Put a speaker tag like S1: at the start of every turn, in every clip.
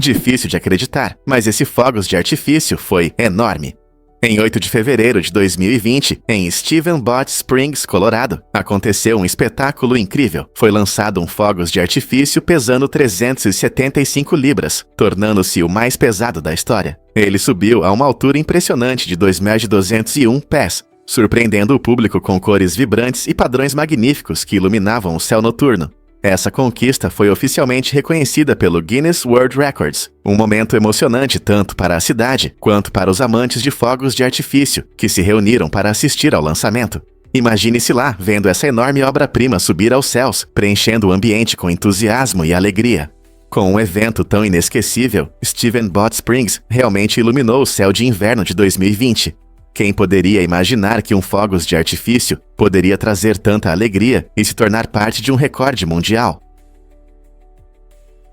S1: Difícil de acreditar, mas esse fogos de artifício foi enorme. Em 8 de fevereiro de 2020, em Steamboat Springs, Colorado, aconteceu um espetáculo incrível. Foi lançado um fogos de artifício pesando 375 libras, tornando-se o mais pesado da história. Ele subiu a uma altura impressionante de 2.201 pés, surpreendendo o público com cores vibrantes e padrões magníficos que iluminavam o céu noturno. Essa conquista foi oficialmente reconhecida pelo Guinness World Records, um momento emocionante tanto para a cidade quanto para os amantes de fogos de artifício, que se reuniram para assistir ao lançamento. Imagine-se lá, vendo essa enorme obra-prima subir aos céus, preenchendo o ambiente com entusiasmo e alegria. Com um evento tão inesquecível, Steamboat Springs realmente iluminou o céu de inverno de 2020. Quem poderia imaginar que um fogos de artifício poderia trazer tanta alegria e se tornar parte de um recorde mundial?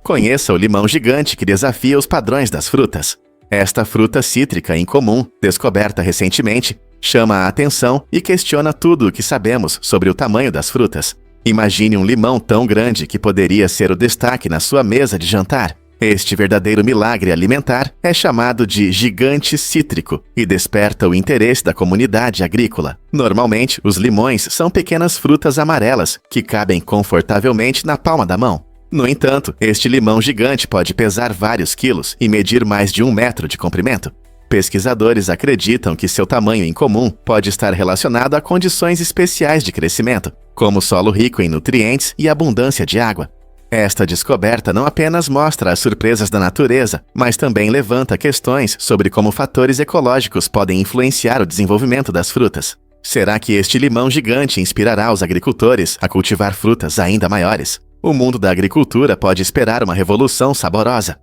S1: Conheça o limão gigante que desafia os padrões das frutas. Esta fruta cítrica incomum, descoberta recentemente, chama a atenção e questiona tudo o que sabemos sobre o tamanho das frutas. Imagine um limão tão grande que poderia ser o destaque na sua mesa de jantar. Este verdadeiro milagre alimentar é chamado de gigante cítrico e desperta o interesse da comunidade agrícola. Normalmente, os limões são pequenas frutas amarelas que cabem confortavelmente na palma da mão. No entanto, este limão gigante pode pesar vários quilos e medir mais de 1 metro de comprimento. Pesquisadores acreditam que seu tamanho incomum pode estar relacionado a condições especiais de crescimento, como solo rico em nutrientes e abundância de água. Esta descoberta não apenas mostra as surpresas da natureza, mas também levanta questões sobre como fatores ecológicos podem influenciar o desenvolvimento das frutas. Será que este limão gigante inspirará os agricultores a cultivar frutas ainda maiores? O mundo da agricultura pode esperar uma revolução saborosa.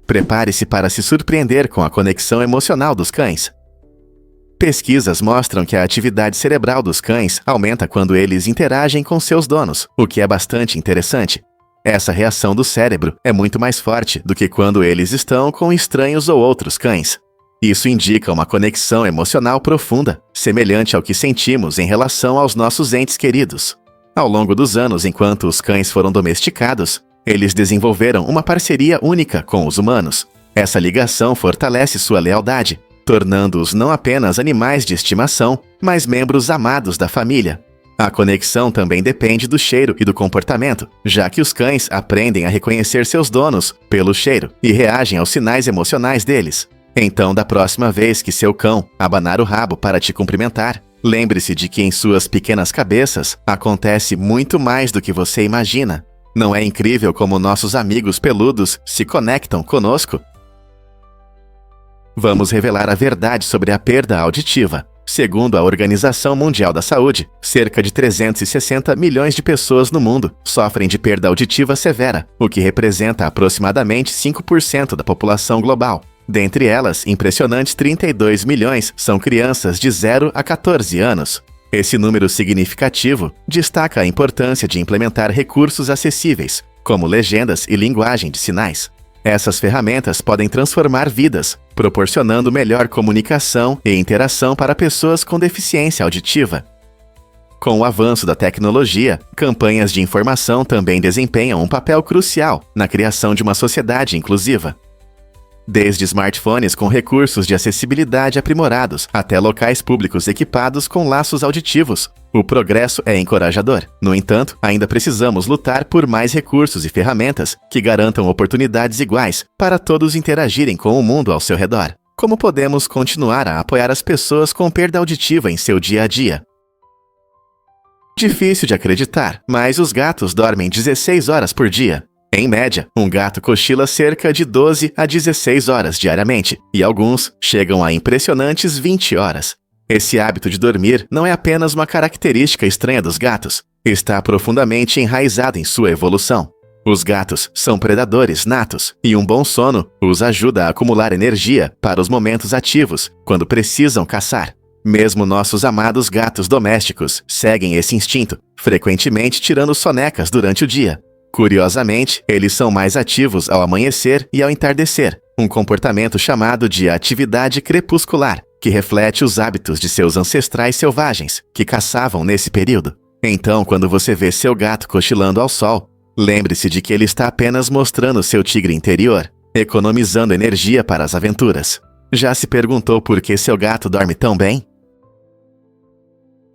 S1: Prepare-se para se surpreender com a conexão emocional dos cães. Pesquisas mostram que a atividade cerebral dos cães aumenta quando eles interagem com seus donos, o que é bastante interessante. Essa reação do cérebro é muito mais forte do que quando eles estão com estranhos ou outros cães. Isso indica uma conexão emocional profunda, semelhante ao que sentimos em relação aos nossos entes queridos. Ao longo dos anos, enquanto os cães foram domesticados, eles desenvolveram uma parceria única com os humanos. Essa ligação fortalece sua lealdade, tornando-os não apenas animais de estimação, mas membros amados da família. A conexão também depende do cheiro e do comportamento, já que os cães aprendem a reconhecer seus donos pelo cheiro e reagem aos sinais emocionais deles. Então, da próxima vez que seu cão abanar o rabo para te cumprimentar, lembre-se de que em suas pequenas cabeças acontece muito mais do que você imagina. Não é incrível como nossos amigos peludos se conectam conosco? Vamos revelar a verdade sobre a perda auditiva. Segundo a Organização Mundial da Saúde, cerca de 360 milhões de pessoas no mundo sofrem de perda auditiva severa, o que representa aproximadamente 5% da população global. Dentre elas, impressionantes 32 milhões são crianças de 0 a 14 anos. Esse número significativo destaca a importância de implementar recursos acessíveis, como legendas e linguagem de sinais. Essas ferramentas podem transformar vidas, proporcionando melhor comunicação e interação para pessoas com deficiência auditiva. Com o avanço da tecnologia, campanhas de informação também desempenham um papel crucial na criação de uma sociedade inclusiva. Desde smartphones com recursos de acessibilidade aprimorados até locais públicos equipados com laços auditivos, o progresso é encorajador. No entanto, ainda precisamos lutar por mais recursos e ferramentas que garantam oportunidades iguais para todos interagirem com o mundo ao seu redor. Como podemos continuar a apoiar as pessoas com perda auditiva em seu dia a dia? Difícil de acreditar, mas os gatos dormem 16 horas por dia. Em média, um gato cochila cerca de 12 a 16 horas diariamente, e alguns chegam a impressionantes 20 horas. Esse hábito de dormir não é apenas uma característica estranha dos gatos, está profundamente enraizado em sua evolução. Os gatos são predadores natos, e um bom sono os ajuda a acumular energia para os momentos ativos, quando precisam caçar. Mesmo nossos amados gatos domésticos seguem esse instinto, frequentemente tirando sonecas durante o dia. Curiosamente, eles são mais ativos ao amanhecer e ao entardecer, um comportamento chamado de atividade crepuscular, que reflete os hábitos de seus ancestrais selvagens, que caçavam nesse período. Então, quando você vê seu gato cochilando ao sol, lembre-se de que ele está apenas mostrando seu tigre interior, economizando energia para as aventuras. Já se perguntou por que seu gato dorme tão bem?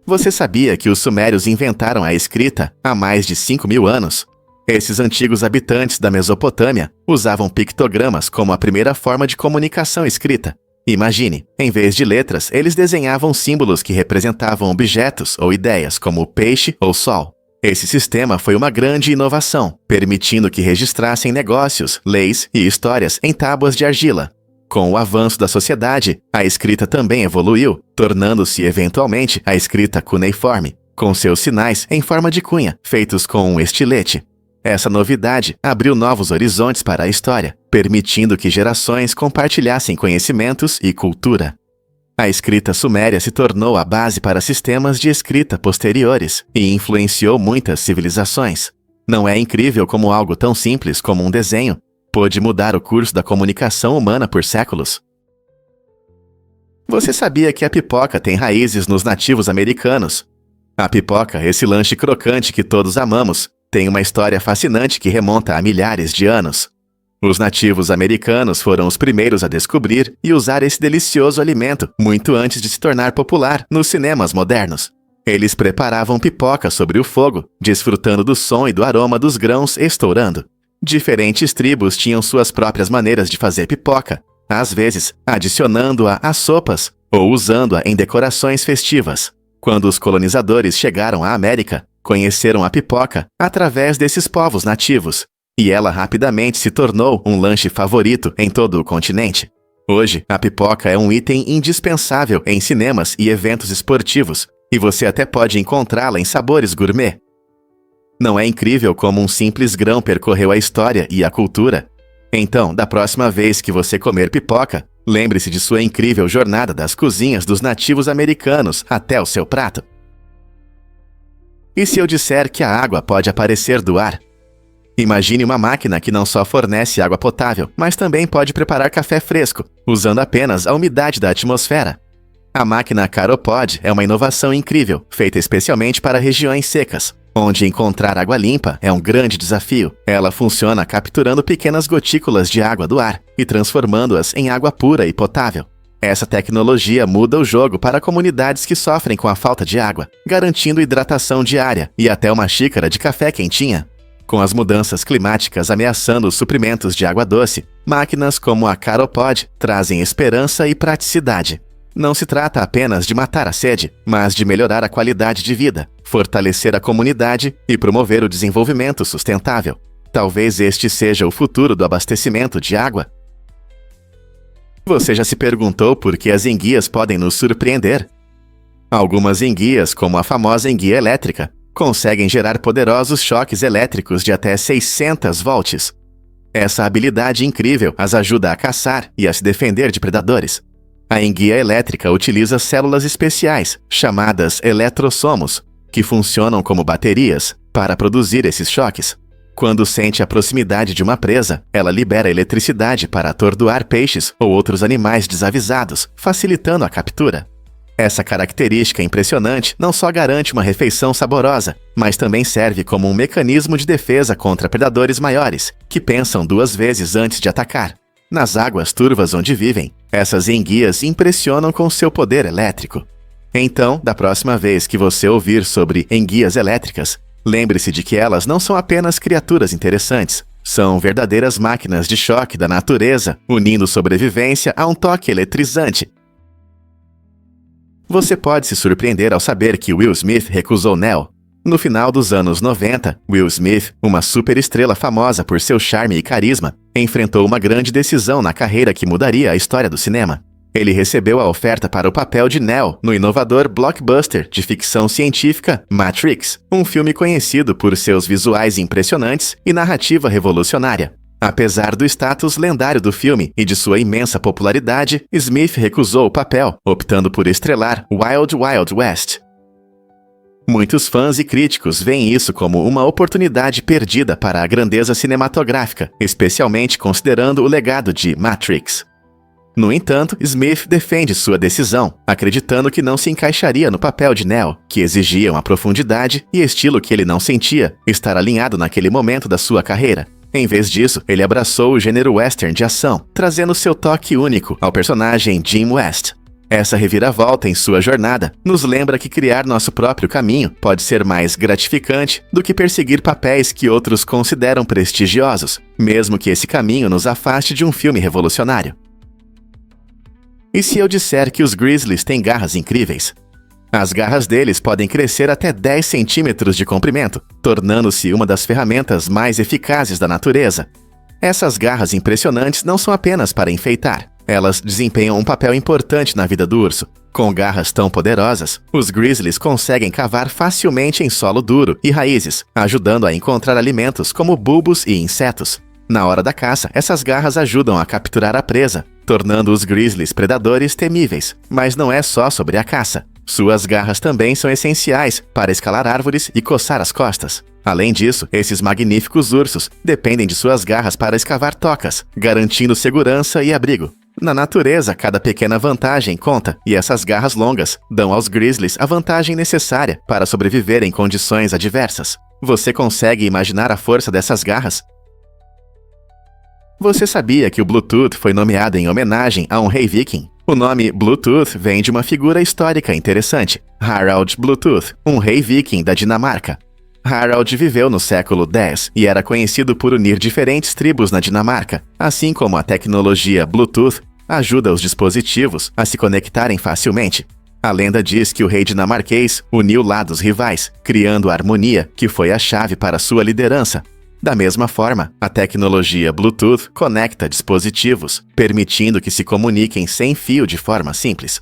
S1: Você sabia que os sumérios inventaram a escrita há mais de 5.000 anos? Esses antigos habitantes da Mesopotâmia usavam pictogramas como a primeira forma de comunicação escrita. Imagine, em vez de letras, eles desenhavam símbolos que representavam objetos ou ideias, como o peixe ou sol. Esse sistema foi uma grande inovação, permitindo que registrassem negócios, leis e histórias em tábuas de argila. Com o avanço da sociedade, a escrita também evoluiu, tornando-se eventualmente a escrita cuneiforme, com seus sinais em forma de cunha, feitos com um estilete. Essa novidade abriu novos horizontes para a história, permitindo que gerações compartilhassem conhecimentos e cultura. A escrita suméria se tornou a base para sistemas de escrita posteriores e influenciou muitas civilizações. Não é incrível como algo tão simples como um desenho pôde mudar o curso da comunicação humana por séculos? Você sabia que a pipoca tem raízes nos nativos americanos? A pipoca, esse lanche crocante que todos amamos, tem uma história fascinante que remonta a milhares de anos. Os nativos americanos foram os primeiros a descobrir e usar esse delicioso alimento muito antes de se tornar popular nos cinemas modernos. Eles preparavam pipoca sobre o fogo, desfrutando do som e do aroma dos grãos estourando. Diferentes tribos tinham suas próprias maneiras de fazer pipoca, às vezes adicionando-a às sopas ou usando-a em decorações festivas. Quando os colonizadores chegaram à América, conheceram a pipoca através desses povos nativos, e ela rapidamente se tornou um lanche favorito em todo o continente. Hoje, a pipoca é um item indispensável em cinemas e eventos esportivos, e você até pode encontrá-la em sabores gourmet. Não é incrível como um simples grão percorreu a história e a cultura? Então, da próxima vez que você comer pipoca, lembre-se de sua incrível jornada das cozinhas dos nativos americanos até o seu prato. E se eu disser que a água pode aparecer do ar? Imagine uma máquina que não só fornece água potável, mas também pode preparar café fresco, usando apenas a umidade da atmosfera. A máquina Caropod é uma inovação incrível, feita especialmente para regiões secas, onde encontrar água limpa é um grande desafio. Ela funciona capturando pequenas gotículas de água do ar e transformando-as em água pura e potável. Essa tecnologia muda o jogo para comunidades que sofrem com a falta de água, garantindo hidratação diária e até uma xícara de café quentinha. Com as mudanças climáticas ameaçando os suprimentos de água doce, máquinas como a Caropod trazem esperança e praticidade. Não se trata apenas de matar a sede, mas de melhorar a qualidade de vida, fortalecer a comunidade e promover o desenvolvimento sustentável. Talvez este seja o futuro do abastecimento de água. Você já se perguntou por que as enguias podem nos surpreender? Algumas enguias, como a famosa enguia elétrica, conseguem gerar poderosos choques elétricos de até 600 volts. Essa habilidade incrível as ajuda a caçar e a se defender de predadores. A enguia elétrica utiliza células especiais, chamadas eletrossomos, que funcionam como baterias para produzir esses choques. Quando sente a proximidade de uma presa, ela libera eletricidade para atordoar peixes ou outros animais desavisados, facilitando a captura. Essa característica impressionante não só garante uma refeição saborosa, mas também serve como um mecanismo de defesa contra predadores maiores, que pensam 2 vezes antes de atacar. Nas águas turvas onde vivem, essas enguias impressionam com seu poder elétrico. Então, da próxima vez que você ouvir sobre enguias elétricas, lembre-se de que elas não são apenas criaturas interessantes, são verdadeiras máquinas de choque da natureza, unindo sobrevivência a um toque eletrizante. Você pode se surpreender ao saber que Will Smith recusou Nell. No final dos anos 90, Will Smith, uma superestrela famosa por seu charme e carisma, enfrentou uma grande decisão na carreira que mudaria a história do cinema. Ele recebeu a oferta para o papel de Neo no inovador blockbuster de ficção científica Matrix, um filme conhecido por seus visuais impressionantes e narrativa revolucionária. Apesar do status lendário do filme e de sua imensa popularidade, Smith recusou o papel, optando por estrelar Wild Wild West. Muitos fãs e críticos veem isso como uma oportunidade perdida para a grandeza cinematográfica, especialmente considerando o legado de Matrix. No entanto, Smith defende sua decisão, acreditando que não se encaixaria no papel de Neo, que exigia uma profundidade e estilo que ele não sentia estar alinhado naquele momento da sua carreira. Em vez disso, ele abraçou o gênero western de ação, trazendo seu toque único ao personagem Jim West. Essa reviravolta em sua jornada nos lembra que criar nosso próprio caminho pode ser mais gratificante do que perseguir papéis que outros consideram prestigiosos, mesmo que esse caminho nos afaste de um filme revolucionário. E se eu disser que os Grizzlies têm garras incríveis? As garras deles podem crescer até 10 centímetros de comprimento, tornando-se uma das ferramentas mais eficazes da natureza. Essas garras impressionantes não são apenas para enfeitar. Elas desempenham um papel importante na vida do urso. Com garras tão poderosas, os grizzlies conseguem cavar facilmente em solo duro e raízes, ajudando a encontrar alimentos como bulbos e insetos. Na hora da caça, essas garras ajudam a capturar a presa, tornando os grizzlies predadores temíveis. Mas não é só sobre a caça. Suas garras também são essenciais para escalar árvores e coçar as costas. Além disso, esses magníficos ursos dependem de suas garras para escavar tocas, garantindo segurança e abrigo. Na natureza, cada pequena vantagem conta, e essas garras longas dão aos grizzlies a vantagem necessária para sobreviver em condições adversas. Você consegue imaginar a força dessas garras? Você sabia que o Bluetooth foi nomeado em homenagem a um rei viking? O nome Bluetooth vem de uma figura histórica interessante, Harald Bluetooth, um rei viking da Dinamarca. Harald viveu no século X e era conhecido por unir diferentes tribos na Dinamarca, assim como a tecnologia Bluetooth ajuda os dispositivos a se conectarem facilmente. A lenda diz que o rei dinamarquês uniu lados rivais, criando a harmonia que foi a chave para sua liderança. Da mesma forma, a tecnologia Bluetooth conecta dispositivos, permitindo que se comuniquem sem fio de forma simples.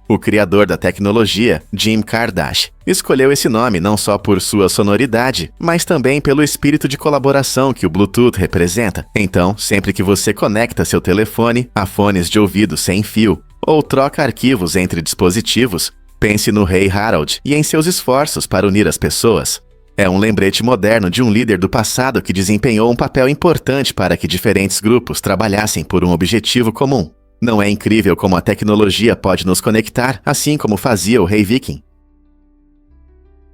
S1: O criador da tecnologia, Jim Kardashian, escolheu esse nome não só por sua sonoridade, mas também pelo espírito de colaboração que o Bluetooth representa. Então, sempre que você conecta seu telefone a fones de ouvido sem fio ou troca arquivos entre dispositivos, pense no rei Harald e em seus esforços para unir as pessoas. É um lembrete moderno de um líder do passado que desempenhou um papel importante para que diferentes grupos trabalhassem por um objetivo comum. Não é incrível como a tecnologia pode nos conectar, assim como fazia o rei viking?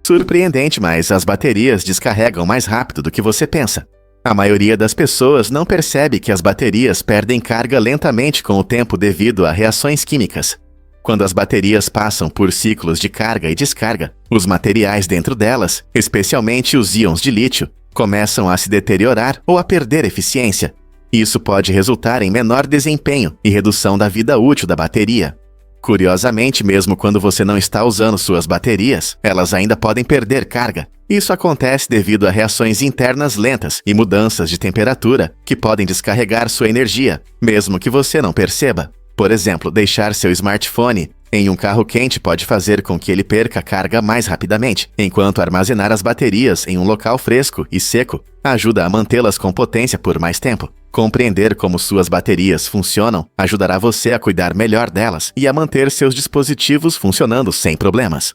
S1: Surpreendente, mas as baterias descarregam mais rápido do que você pensa. A maioria das pessoas não percebe que as baterias perdem carga lentamente com o tempo devido a reações químicas. Quando as baterias passam por ciclos de carga e descarga, os materiais dentro delas, especialmente os íons de lítio, começam a se deteriorar ou a perder eficiência. Isso pode resultar em menor desempenho e redução da vida útil da bateria. Curiosamente, mesmo quando você não está usando suas baterias, elas ainda podem perder carga. Isso acontece devido a reações internas lentas e mudanças de temperatura que podem descarregar sua energia, mesmo que você não perceba. Por exemplo, deixar seu smartphone em um carro quente pode fazer com que ele perca carga mais rapidamente, enquanto armazenar as baterias em um local fresco e seco ajuda a mantê-las com potência por mais tempo. Compreender como suas baterias funcionam ajudará você a cuidar melhor delas e a manter seus dispositivos funcionando sem problemas.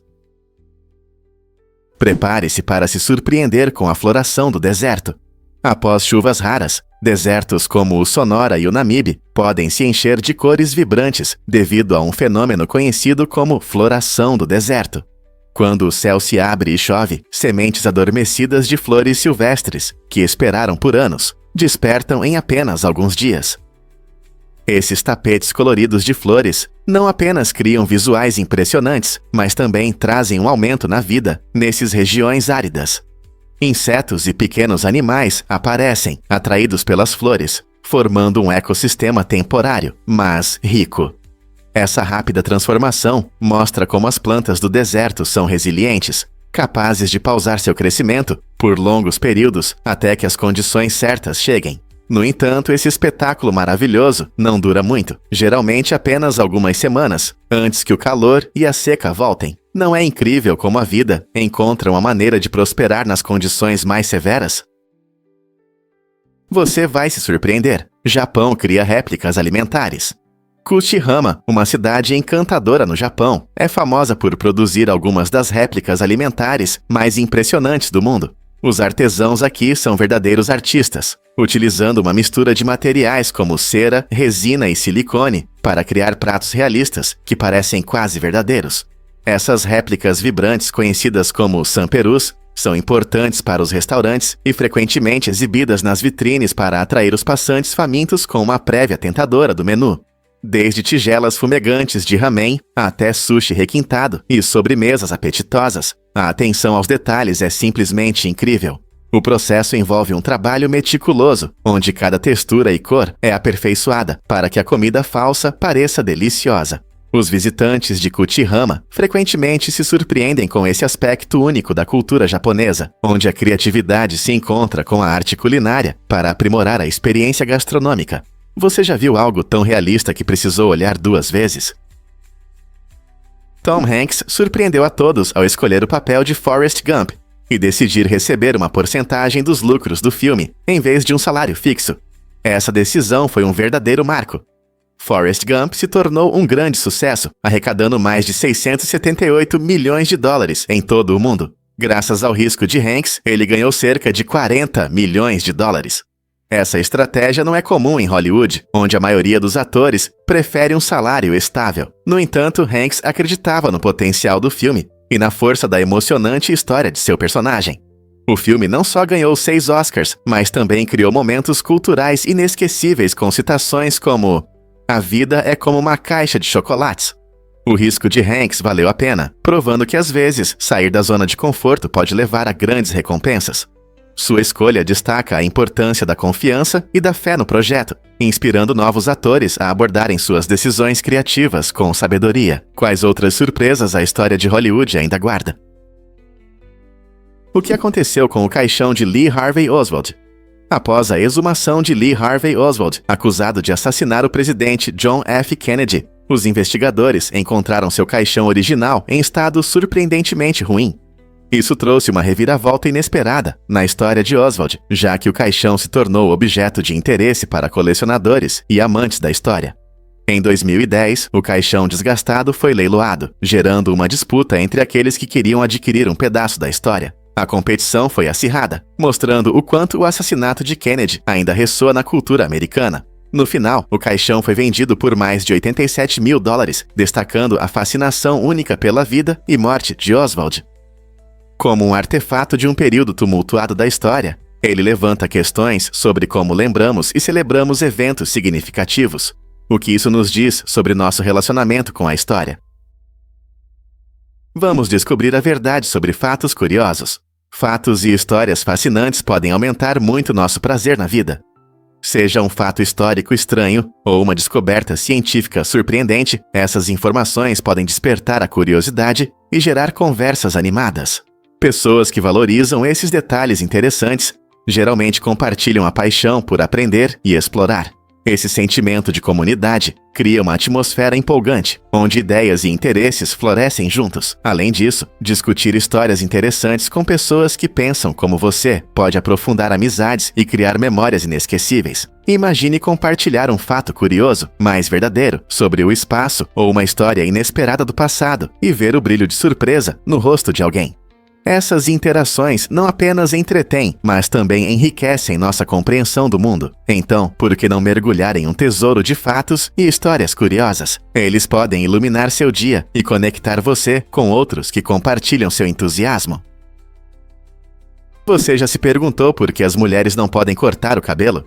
S1: Prepare-se para se surpreender com a floração do deserto. Após chuvas raras, desertos como o Sonora e o Namibe podem se encher de cores vibrantes devido a um fenômeno conhecido como floração do deserto. Quando o céu se abre e chove, sementes adormecidas de flores silvestres, que esperaram por anos, despertam em apenas alguns dias. Esses tapetes coloridos de flores não apenas criam visuais impressionantes, mas também trazem um aumento na vida nessas regiões áridas. Insetos e pequenos animais aparecem, atraídos pelas flores, formando um ecossistema temporário, mas rico. Essa rápida transformação mostra como as plantas do deserto são resilientes, capazes de pausar seu crescimento por longos períodos até que as condições certas cheguem. No entanto, esse espetáculo maravilhoso não dura muito, geralmente apenas algumas semanas, antes que o calor e a seca voltem. Não é incrível como a vida encontra uma maneira de prosperar nas condições mais severas? Você vai se surpreender. Japão cria réplicas alimentares. Kuchihama, uma cidade encantadora no Japão, é famosa por produzir algumas das réplicas alimentares mais impressionantes do mundo. Os artesãos aqui são verdadeiros artistas, utilizando uma mistura de materiais como cera, resina e silicone para criar pratos realistas que parecem quase verdadeiros. Essas réplicas vibrantes, conhecidas como samperus, são importantes para os restaurantes e frequentemente exibidas nas vitrines para atrair os passantes famintos com uma prévia tentadora do menu. Desde tigelas fumegantes de ramen até sushi requintado e sobremesas apetitosas, a atenção aos detalhes é simplesmente incrível. O processo envolve um trabalho meticuloso, onde cada textura e cor é aperfeiçoada para que a comida falsa pareça deliciosa. Os visitantes de Kuchihama frequentemente se surpreendem com esse aspecto único da cultura japonesa, onde a criatividade se encontra com a arte culinária para aprimorar a experiência gastronômica. Você já viu algo tão realista que precisou olhar 2 vezes? Tom Hanks surpreendeu a todos ao escolher o papel de Forrest Gump e decidir receber uma porcentagem dos lucros do filme, em vez de um salário fixo. Essa decisão foi um verdadeiro marco. Forrest Gump se tornou um grande sucesso, arrecadando mais de 678 milhões de dólares em todo o mundo. Graças ao risco de Hanks, ele ganhou cerca de 40 milhões de dólares. Essa estratégia não é comum em Hollywood, onde a maioria dos atores prefere um salário estável. No entanto, Hanks acreditava no potencial do filme e na força da emocionante história de seu personagem. O filme não só ganhou 6 Oscars, mas também criou momentos culturais inesquecíveis com citações como "A vida é como uma caixa de chocolates". O risco de Hanks valeu a pena, provando que às vezes sair da zona de conforto pode levar a grandes recompensas. Sua escolha destaca a importância da confiança e da fé no projeto, inspirando novos atores a abordarem suas decisões criativas com sabedoria. Quais outras surpresas a história de Hollywood ainda guarda? O que aconteceu com o caixão de Lee Harvey Oswald? Após a exumação de Lee Harvey Oswald, acusado de assassinar o presidente John F. Kennedy, os investigadores encontraram seu caixão original em estado surpreendentemente ruim. Isso trouxe uma reviravolta inesperada na história de Oswald, já que o caixão se tornou objeto de interesse para colecionadores e amantes da história. Em 2010, o caixão desgastado foi leiloado, gerando uma disputa entre aqueles que queriam adquirir um pedaço da história. A competição foi acirrada, mostrando o quanto o assassinato de Kennedy ainda ressoa na cultura americana. No final, o caixão foi vendido por mais de 87 mil dólares, destacando a fascinação única pela vida e morte de Oswald. Como um artefato de um período tumultuado da história, ele levanta questões sobre como lembramos e celebramos eventos significativos. O que isso nos diz sobre nosso relacionamento com a história? Vamos descobrir a verdade sobre fatos curiosos. Fatos e histórias fascinantes podem aumentar muito nosso prazer na vida. Seja um fato histórico estranho ou uma descoberta científica surpreendente, essas informações podem despertar a curiosidade e gerar conversas animadas. Pessoas que valorizam esses detalhes interessantes geralmente compartilham a paixão por aprender e explorar. Esse sentimento de comunidade cria uma atmosfera empolgante, onde ideias e interesses florescem juntos. Além disso, discutir histórias interessantes com pessoas que pensam como você pode aprofundar amizades e criar memórias inesquecíveis. Imagine compartilhar um fato curioso, mais verdadeiro, sobre o espaço ou uma história inesperada do passado e ver o brilho de surpresa no rosto de alguém. Essas interações não apenas entretêm, mas também enriquecem nossa compreensão do mundo. Então, por que não mergulhar em um tesouro de fatos e histórias curiosas? Eles podem iluminar seu dia e conectar você com outros que compartilham seu entusiasmo. Você já se perguntou por que as mulheres não podem cortar o cabelo?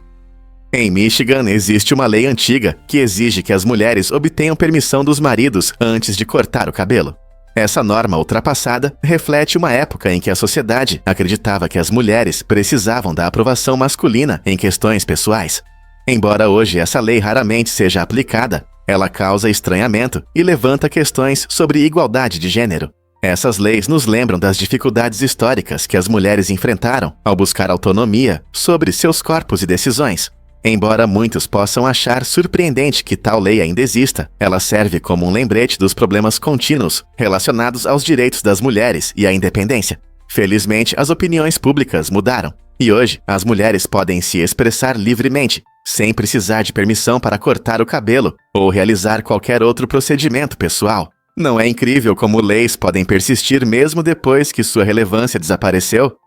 S1: Em Michigan, existe uma lei antiga que exige que as mulheres obtenham permissão dos maridos antes de cortar o cabelo. Essa norma ultrapassada reflete uma época em que a sociedade acreditava que as mulheres precisavam da aprovação masculina em questões pessoais. Embora hoje essa lei raramente seja aplicada, ela causa estranhamento e levanta questões sobre igualdade de gênero. Essas leis nos lembram das dificuldades históricas que as mulheres enfrentaram ao buscar autonomia sobre seus corpos e decisões. Embora muitos possam achar surpreendente que tal lei ainda exista, ela serve como um lembrete dos problemas contínuos relacionados aos direitos das mulheres e à independência. Felizmente, as opiniões públicas mudaram, e hoje as mulheres podem se expressar livremente, sem precisar de permissão para cortar o cabelo ou realizar qualquer outro procedimento pessoal. Não é incrível como leis podem persistir mesmo depois que sua relevância desapareceu?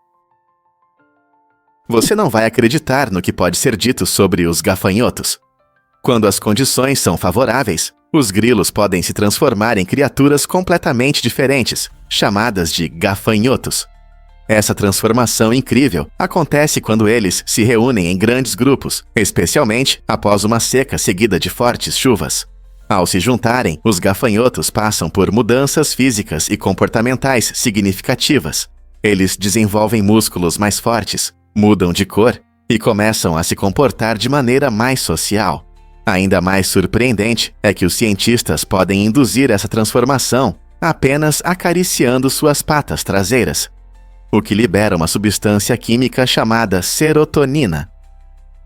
S1: Você não vai acreditar no que pode ser dito sobre os gafanhotos. Quando as condições são favoráveis, os grilos podem se transformar em criaturas completamente diferentes, chamadas de gafanhotos. Essa transformação incrível acontece quando eles se reúnem em grandes grupos, especialmente após uma seca seguida de fortes chuvas. Ao se juntarem, os gafanhotos passam por mudanças físicas e comportamentais significativas. Eles desenvolvem músculos mais fortes, mudam de cor e começam a se comportar de maneira mais social. Ainda mais surpreendente é que os cientistas podem induzir essa transformação apenas acariciando suas patas traseiras, o que libera uma substância química chamada serotonina.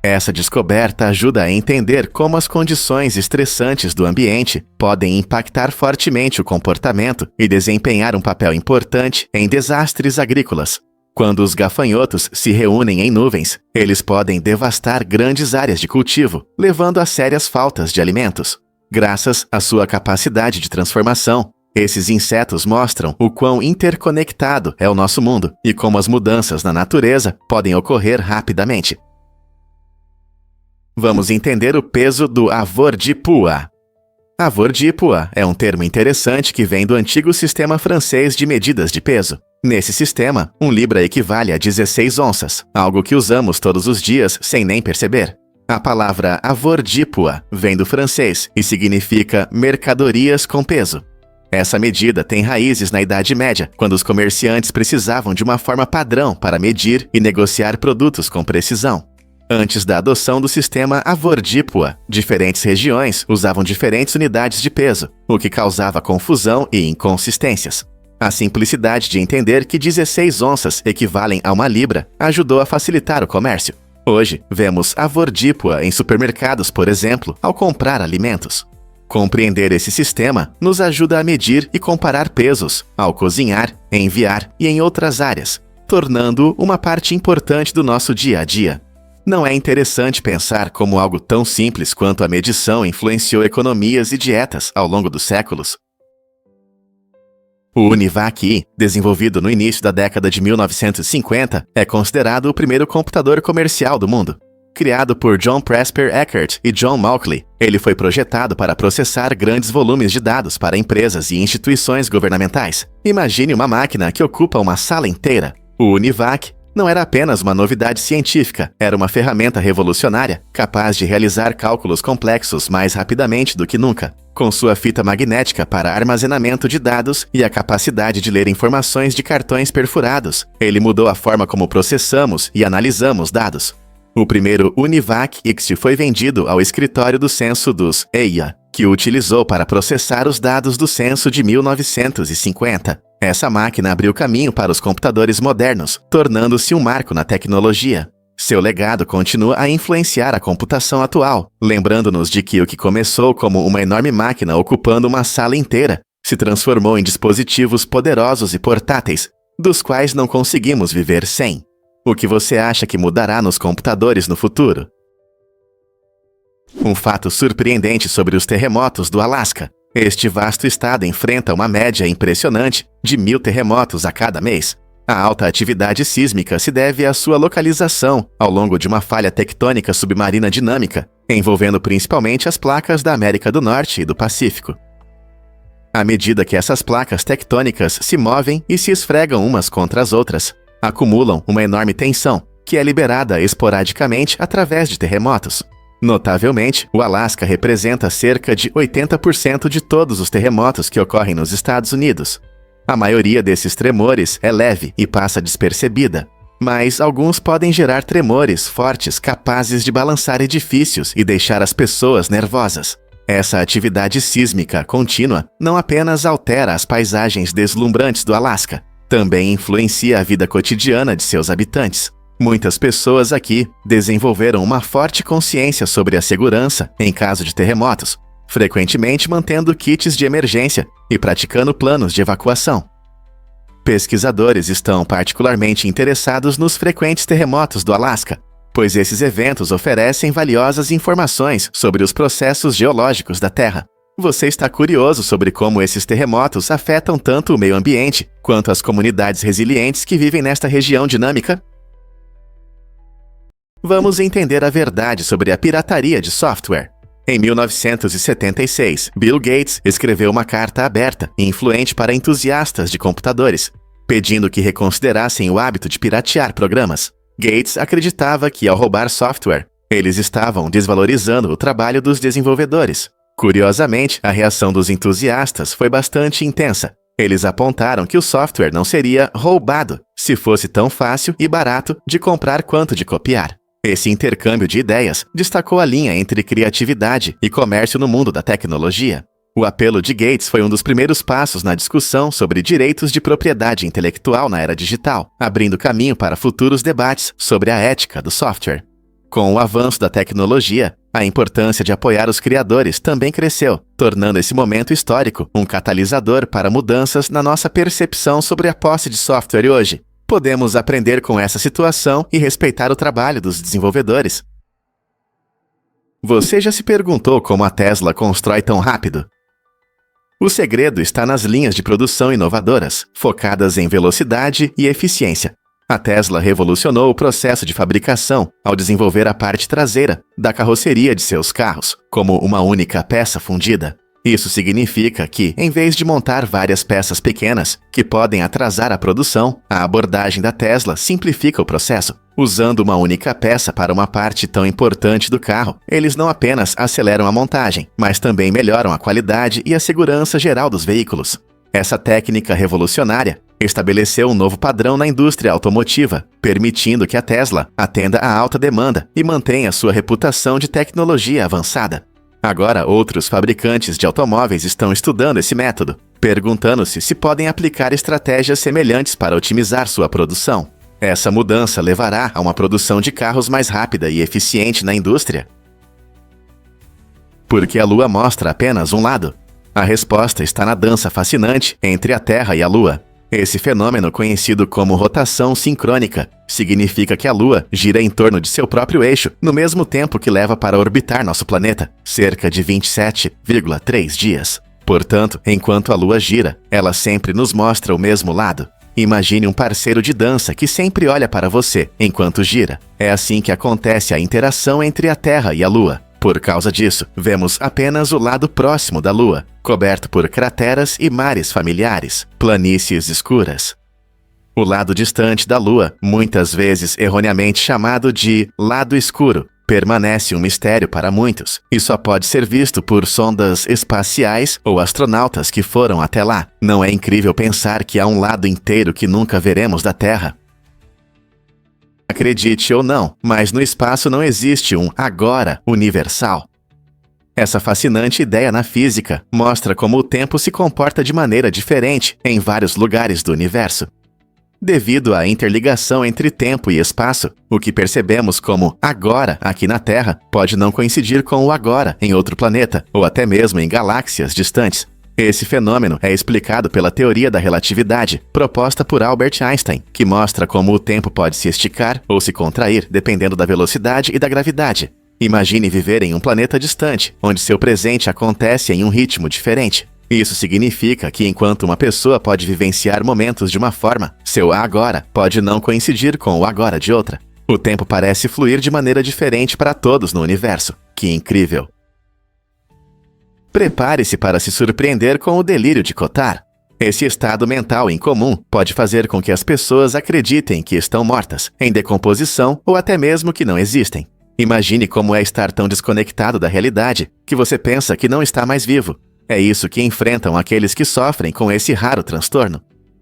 S1: Essa descoberta ajuda a entender como as condições estressantes do ambiente podem impactar fortemente o comportamento e desempenhar um papel importante em desastres agrícolas. Quando os gafanhotos se reúnem em nuvens, eles podem devastar grandes áreas de cultivo, levando a sérias faltas de alimentos. Graças à sua capacidade de transformação, esses insetos mostram o quão interconectado é o nosso mundo e como as mudanças na natureza podem ocorrer rapidamente. Vamos entender o peso do avoirdupois. Avoirdupois é um termo interessante que vem do antigo sistema francês de medidas de peso. Nesse sistema, 1 libra equivale a 16 onças, algo que usamos todos os dias sem nem perceber. A palavra avoirdupois vem do francês e significa mercadorias com peso. Essa medida tem raízes na Idade Média, quando os comerciantes precisavam de uma forma padrão para medir e negociar produtos com precisão. Antes da adoção do sistema avoirdupois, diferentes regiões usavam diferentes unidades de peso, o que causava confusão e inconsistências. A simplicidade de entender que 16 onças equivalem a 1 libra ajudou a facilitar o comércio. Hoje, vemos avoirdupois em supermercados, por exemplo, ao comprar alimentos. Compreender esse sistema nos ajuda a medir e comparar pesos ao cozinhar, enviar e em outras áreas, tornando-o uma parte importante do nosso dia a dia. Não é interessante pensar como algo tão simples quanto a medição influenciou economias e dietas ao longo dos séculos? O UNIVAC-I, desenvolvido no início da década de 1950, é considerado o primeiro computador comercial do mundo. Criado por John Presper Eckert e John Mauchly, ele foi projetado para processar grandes volumes de dados para empresas e instituições governamentais. Imagine uma máquina que ocupa uma sala inteira. O UNIVAC não era apenas uma novidade científica, era uma ferramenta revolucionária, capaz de realizar cálculos complexos mais rapidamente do que nunca. Com sua fita magnética para armazenamento de dados e a capacidade de ler informações de cartões perfurados, ele mudou a forma como processamos e analisamos dados. O primeiro UNIVAC-X foi vendido ao escritório do censo dos EIA, que o utilizou para processar os dados do censo de 1950. Essa máquina abriu caminho para os computadores modernos, tornando-se um marco na tecnologia. Seu legado continua a influenciar a computação atual, lembrando-nos de que o que começou como uma enorme máquina ocupando uma sala inteira se transformou em dispositivos poderosos e portáteis, dos quais não conseguimos viver sem. O que você acha que mudará nos computadores no futuro? Um fato surpreendente sobre os terremotos do Alasca. Este vasto estado enfrenta uma média impressionante de 1.000 terremotos a cada mês. A alta atividade sísmica se deve à sua localização ao longo de uma falha tectônica submarina dinâmica, envolvendo principalmente as placas da América do Norte e do Pacífico. À medida que essas placas tectônicas se movem e se esfregam umas contra as outras, acumulam uma enorme tensão, que é liberada esporadicamente através de terremotos. Notavelmente, o Alasca representa cerca de 80% de todos os terremotos que ocorrem nos Estados Unidos. A maioria desses tremores é leve e passa despercebida, mas alguns podem gerar tremores fortes capazes de balançar edifícios e deixar as pessoas nervosas. Essa atividade sísmica contínua não apenas altera as paisagens deslumbrantes do Alasca, também influencia a vida cotidiana de seus habitantes. Muitas pessoas aqui desenvolveram uma forte consciência sobre a segurança em caso de terremotos, frequentemente mantendo kits de emergência e praticando planos de evacuação. Pesquisadores estão particularmente interessados nos frequentes terremotos do Alasca, pois esses eventos oferecem valiosas informações sobre os processos geológicos da Terra. Você está curioso sobre como esses terremotos afetam tanto o meio ambiente quanto as comunidades resilientes que vivem nesta região dinâmica? Vamos entender a verdade sobre a pirataria de software. Em 1976, Bill Gates escreveu uma carta aberta e influente para entusiastas de computadores, pedindo que reconsiderassem o hábito de piratear programas. Gates acreditava que, ao roubar software, eles estavam desvalorizando o trabalho dos desenvolvedores. Curiosamente, a reação dos entusiastas foi bastante intensa. Eles apontaram que o software não seria roubado se fosse tão fácil e barato de comprar quanto de copiar. Esse intercâmbio de ideias destacou a linha entre criatividade e comércio no mundo da tecnologia. O apelo de Gates foi um dos primeiros passos na discussão sobre direitos de propriedade intelectual na era digital, abrindo caminho para futuros debates sobre a ética do software. Com o avanço da tecnologia, a importância de apoiar os criadores também cresceu, tornando esse momento histórico um catalisador para mudanças na nossa percepção sobre a posse de software hoje. Podemos aprender com essa situação e respeitar o trabalho dos desenvolvedores. Você já se perguntou como a Tesla constrói tão rápido? O segredo está nas linhas de produção inovadoras, focadas em velocidade e eficiência. A Tesla revolucionou o processo de fabricação ao desenvolver a parte traseira da carroceria de seus carros como uma única peça fundida. Isso significa que, em vez de montar várias peças pequenas que podem atrasar a produção, a abordagem da Tesla simplifica o processo. Usando uma única peça para uma parte tão importante do carro, eles não apenas aceleram a montagem, mas também melhoram a qualidade e a segurança geral dos veículos. Essa técnica revolucionária estabeleceu um novo padrão na indústria automotiva, permitindo que a Tesla atenda à alta demanda e mantenha sua reputação de tecnologia avançada. Agora, outros fabricantes de automóveis estão estudando esse método, perguntando-se se podem aplicar estratégias semelhantes para otimizar sua produção. Essa mudança levará a uma produção de carros mais rápida e eficiente na indústria? Porque a Lua mostra apenas um lado. A resposta está na dança fascinante entre a Terra e a Lua. Esse fenômeno, conhecido como rotação sincrônica, significa que a Lua gira em torno de seu próprio eixo no mesmo tempo que leva para orbitar nosso planeta, cerca de 27,3 dias. Portanto, enquanto a Lua gira, ela sempre nos mostra o mesmo lado. Imagine um parceiro de dança que sempre olha para você enquanto gira. É assim que acontece a interação entre a Terra e a Lua. Por causa disso, vemos apenas o lado próximo da Lua, coberto por crateras e mares familiares, planícies escuras. O lado distante da Lua, muitas vezes erroneamente chamado de lado escuro, permanece um mistério para muitos e só pode ser visto por sondas espaciais ou astronautas que foram até lá. Não é incrível pensar que há um lado inteiro que nunca veremos da Terra? Acredite ou não, mas no espaço não existe um agora universal. Essa fascinante ideia na física mostra como o tempo se comporta de maneira diferente em vários lugares do universo. Devido à interligação entre tempo e espaço, o que percebemos como agora aqui na Terra pode não coincidir com o agora em outro planeta, ou até mesmo em galáxias distantes. Esse fenômeno é explicado pela teoria da relatividade, proposta por Albert Einstein, que mostra como o tempo pode se esticar ou se contrair dependendo da velocidade e da gravidade. Imagine viver em um planeta distante, onde seu presente acontece em um ritmo diferente. Isso significa que enquanto uma pessoa pode vivenciar momentos de uma forma, seu agora pode não coincidir com o agora de outra. O tempo parece fluir de maneira diferente para todos no universo. Que incrível! Prepare-se para se surpreender com o delírio de Cotard. Esse estado mental incomum pode fazer com que as pessoas acreditem que estão mortas, em decomposição ou até mesmo que não existem. Imagine como é estar tão desconectado da realidade que você pensa que não está mais vivo. É isso que enfrentam aqueles que sofrem com esse raro transtorno.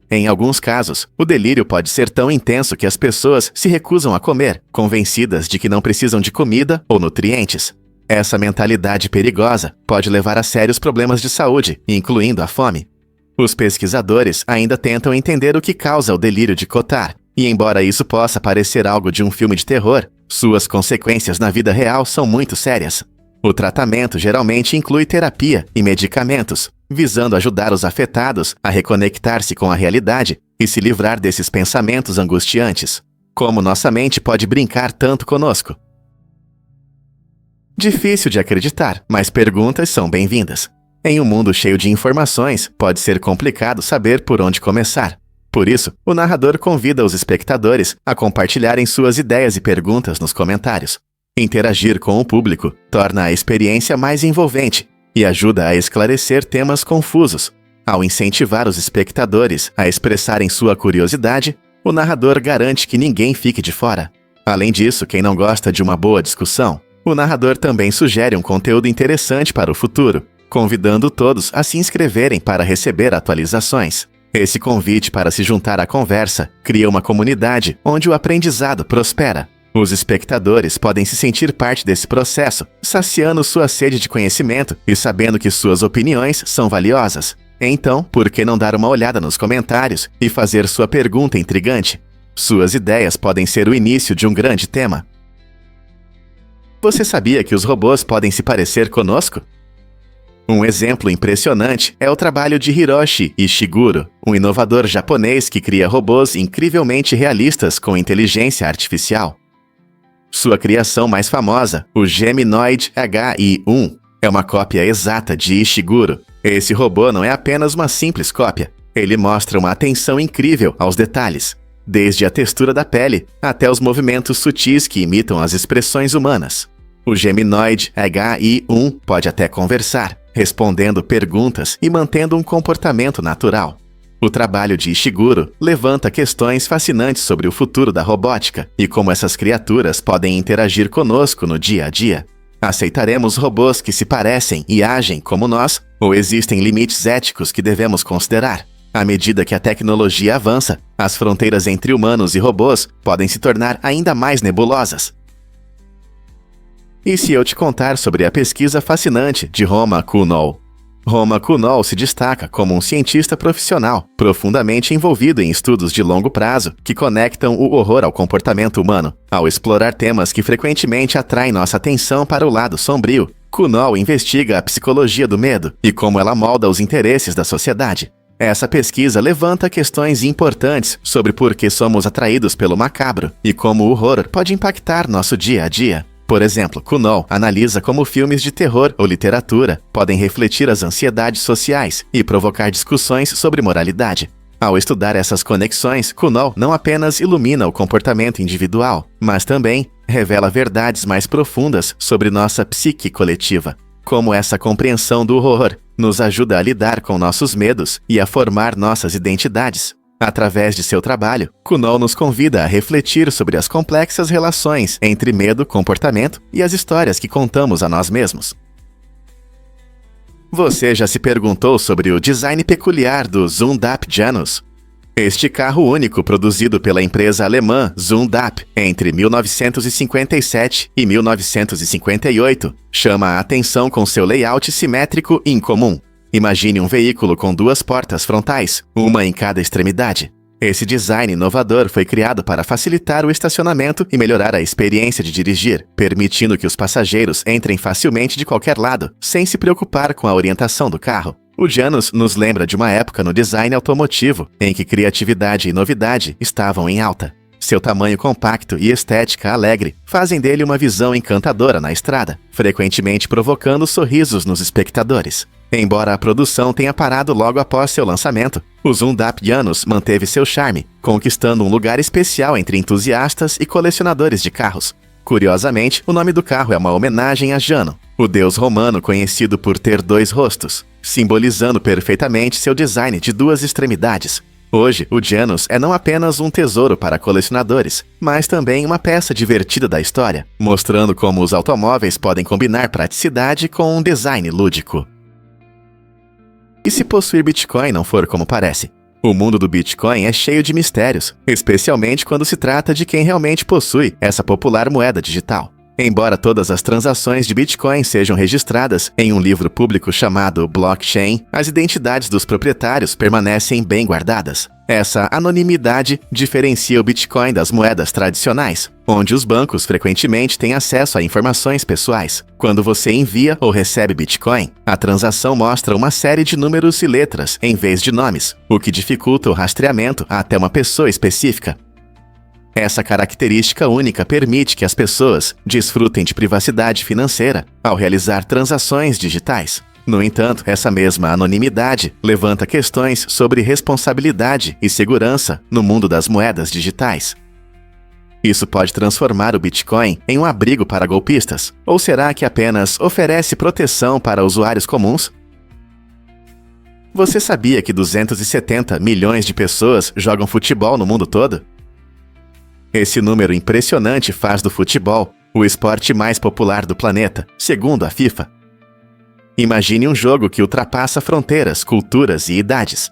S1: Em alguns casos, o delírio pode ser tão intenso que as pessoas se recusam a comer, convencidas de que não precisam de comida ou nutrientes. Essa mentalidade perigosa pode levar a sérios problemas de saúde, incluindo a fome. Os pesquisadores ainda tentam entender o que causa o delírio de Cotard, e embora isso possa parecer algo de um filme de terror, suas consequências na vida real são muito sérias. O tratamento geralmente inclui terapia e medicamentos, visando ajudar os afetados a reconectar-se com a realidade e se livrar desses pensamentos angustiantes. Como nossa mente pode brincar tanto conosco? Difícil de acreditar, mas perguntas são bem-vindas. Em um mundo cheio de informações, pode ser complicado saber por onde começar. Por isso, o narrador convida os espectadores a compartilharem suas ideias e perguntas nos comentários. Interagir com o público torna a experiência mais envolvente e ajuda a esclarecer temas confusos. Ao incentivar os espectadores a expressarem sua curiosidade, o narrador garante que ninguém fique de fora. Além disso, quem não gosta de uma boa discussão, o narrador também sugere um conteúdo interessante para o futuro, convidando todos a se inscreverem para receber atualizações. Esse convite para se juntar à conversa cria uma comunidade onde o aprendizado prospera. Os espectadores podem se sentir parte desse processo, saciando sua sede de conhecimento e sabendo que suas opiniões são valiosas. Então, por que não dar uma olhada nos comentários e fazer sua pergunta intrigante? Suas ideias podem ser o início de um grande tema. Você sabia que os robôs podem se parecer conosco? Um exemplo impressionante é o trabalho de Hiroshi Ishiguro, um inovador japonês que cria robôs incrivelmente realistas com inteligência artificial. Sua criação mais famosa, o Geminoid HI-1, é uma cópia exata de Ishiguro. Esse robô não é apenas uma simples cópia. Ele mostra uma atenção incrível aos detalhes, desde a textura da pele até os movimentos sutis que imitam as expressões humanas. O Geminoid HI-1 pode até conversar, respondendo perguntas e mantendo um comportamento natural. O trabalho de Ishiguro levanta questões fascinantes sobre o futuro da robótica e como essas criaturas podem interagir conosco no dia a dia. Aceitaremos robôs que se parecem e agem como nós, ou existem limites éticos que devemos considerar? À medida que a tecnologia avança, as fronteiras entre humanos e robôs podem se tornar ainda mais nebulosas. E se eu te contar sobre a pesquisa fascinante de Roma Kunow? Roma Kunow se destaca como um cientista profissional, profundamente envolvido em estudos de longo prazo que conectam o horror ao comportamento humano. Ao explorar temas que frequentemente atraem nossa atenção para o lado sombrio, Kunow investiga a psicologia do medo e como ela molda os interesses da sociedade. Essa pesquisa levanta questões importantes sobre por que somos atraídos pelo macabro e como o horror pode impactar nosso dia a dia. Por exemplo, Kunow analisa como filmes de terror ou literatura podem refletir as ansiedades sociais e provocar discussões sobre moralidade. Ao estudar essas conexões, Kunow não apenas ilumina o comportamento individual, mas também revela verdades mais profundas sobre nossa psique coletiva. Como essa compreensão do horror nos ajuda a lidar com nossos medos e a formar nossas identidades. Através de seu trabalho, Kunow nos convida a refletir sobre as complexas relações entre medo, comportamento e as histórias que contamos a nós mesmos. Você já se perguntou sobre o design peculiar do Zundap Janus? Este carro único, produzido pela empresa alemã Zundap entre 1957 e 1958, chama a atenção com seu layout simétrico incomum. Imagine um veículo com duas portas frontais, uma em cada extremidade. Esse design inovador foi criado para facilitar o estacionamento e melhorar a experiência de dirigir, permitindo que os passageiros entrem facilmente de qualquer lado, sem se preocupar com a orientação do carro. O Janus nos lembra de uma época no design automotivo em que criatividade e novidade estavam em alta. Seu tamanho compacto e estética alegre fazem dele uma visão encantadora na estrada, frequentemente provocando sorrisos nos espectadores. Embora a produção tenha parado logo após seu lançamento, o Zundap Janus manteve seu charme, conquistando um lugar especial entre entusiastas e colecionadores de carros. Curiosamente, o nome do carro é uma homenagem a Jano, o deus romano conhecido por ter dois rostos, simbolizando perfeitamente seu design de duas extremidades. Hoje, o Janus é não apenas um tesouro para colecionadores, mas também uma peça divertida da história, mostrando como os automóveis podem combinar praticidade com um design lúdico. E se possuir Bitcoin não for como parece? O mundo do Bitcoin é cheio de mistérios, especialmente quando se trata de quem realmente possui essa popular moeda digital. Embora todas as transações de Bitcoin sejam registradas em um livro público chamado blockchain, as identidades dos proprietários permanecem bem guardadas. Essa anonimidade diferencia o Bitcoin das moedas tradicionais, onde os bancos frequentemente têm acesso a informações pessoais. Quando você envia ou recebe Bitcoin, a transação mostra uma série de números e letras em vez de nomes, o que dificulta o rastreamento até uma pessoa específica. Essa característica única permite que as pessoas desfrutem de privacidade financeira ao realizar transações digitais. No entanto, essa mesma anonimidade levanta questões sobre responsabilidade e segurança no mundo das moedas digitais. Isso pode transformar o Bitcoin em um abrigo para golpistas? Ou será que apenas oferece proteção para usuários comuns? Você sabia que 270 milhões de pessoas jogam futebol no mundo todo? Esse número impressionante faz do futebol o esporte mais popular do planeta, segundo a FIFA. Imagine um jogo que ultrapassa fronteiras, culturas e idades.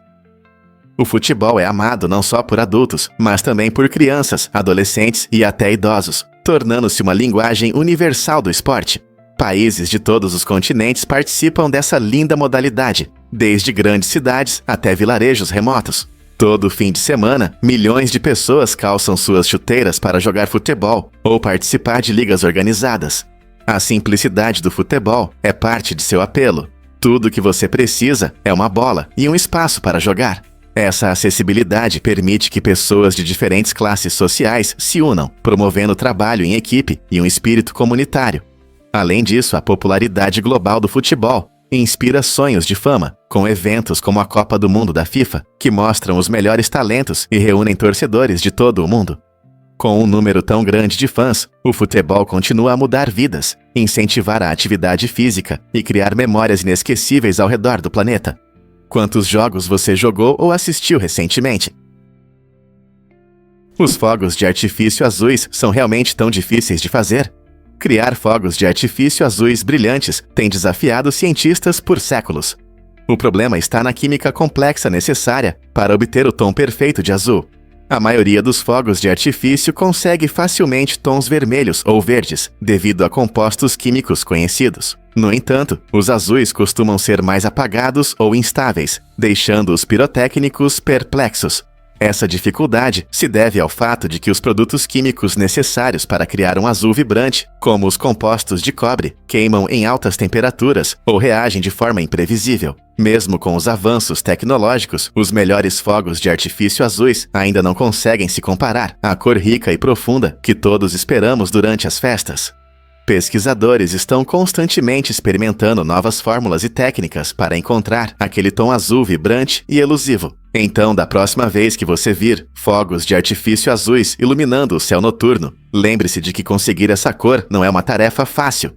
S1: O futebol é amado não só por adultos, mas também por crianças, adolescentes e até idosos, tornando-se uma linguagem universal do esporte. Países de todos os continentes participam dessa linda modalidade, desde grandes cidades até vilarejos remotos. Todo fim de semana, milhões de pessoas calçam suas chuteiras para jogar futebol ou participar de ligas organizadas. A simplicidade do futebol é parte de seu apelo. Tudo o que você precisa é uma bola e um espaço para jogar. Essa acessibilidade permite que pessoas de diferentes classes sociais se unam, promovendo trabalho em equipe e um espírito comunitário. Além disso, a popularidade global do futebol inspira sonhos de fama, com eventos como a Copa do Mundo da FIFA, que mostram os melhores talentos e reúnem torcedores de todo o mundo. Com um número tão grande de fãs, o futebol continua a mudar vidas, incentivar a atividade física e criar memórias inesquecíveis ao redor do planeta. Quantos jogos você jogou ou assistiu recentemente? Os fogos de artifício azuis são realmente tão difíceis de fazer? Criar fogos de artifício azuis brilhantes tem desafiado cientistas por séculos. O problema está na química complexa necessária para obter o tom perfeito de azul. A maioria dos fogos de artifício consegue facilmente tons vermelhos ou verdes, devido a compostos químicos conhecidos. No entanto, os azuis costumam ser mais apagados ou instáveis, deixando os pirotécnicos perplexos. Essa dificuldade se deve ao fato de que os produtos químicos necessários para criar um azul vibrante, como os compostos de cobre, queimam em altas temperaturas ou reagem de forma imprevisível. Mesmo com os avanços tecnológicos, os melhores fogos de artifício azuis ainda não conseguem se comparar à cor rica e profunda que todos esperamos durante as festas. Pesquisadores estão constantemente experimentando novas fórmulas e técnicas para encontrar aquele tom azul vibrante e elusivo. Então, da próxima vez que você vir fogos de artifício azuis iluminando o céu noturno, lembre-se de que conseguir essa cor não é uma tarefa fácil.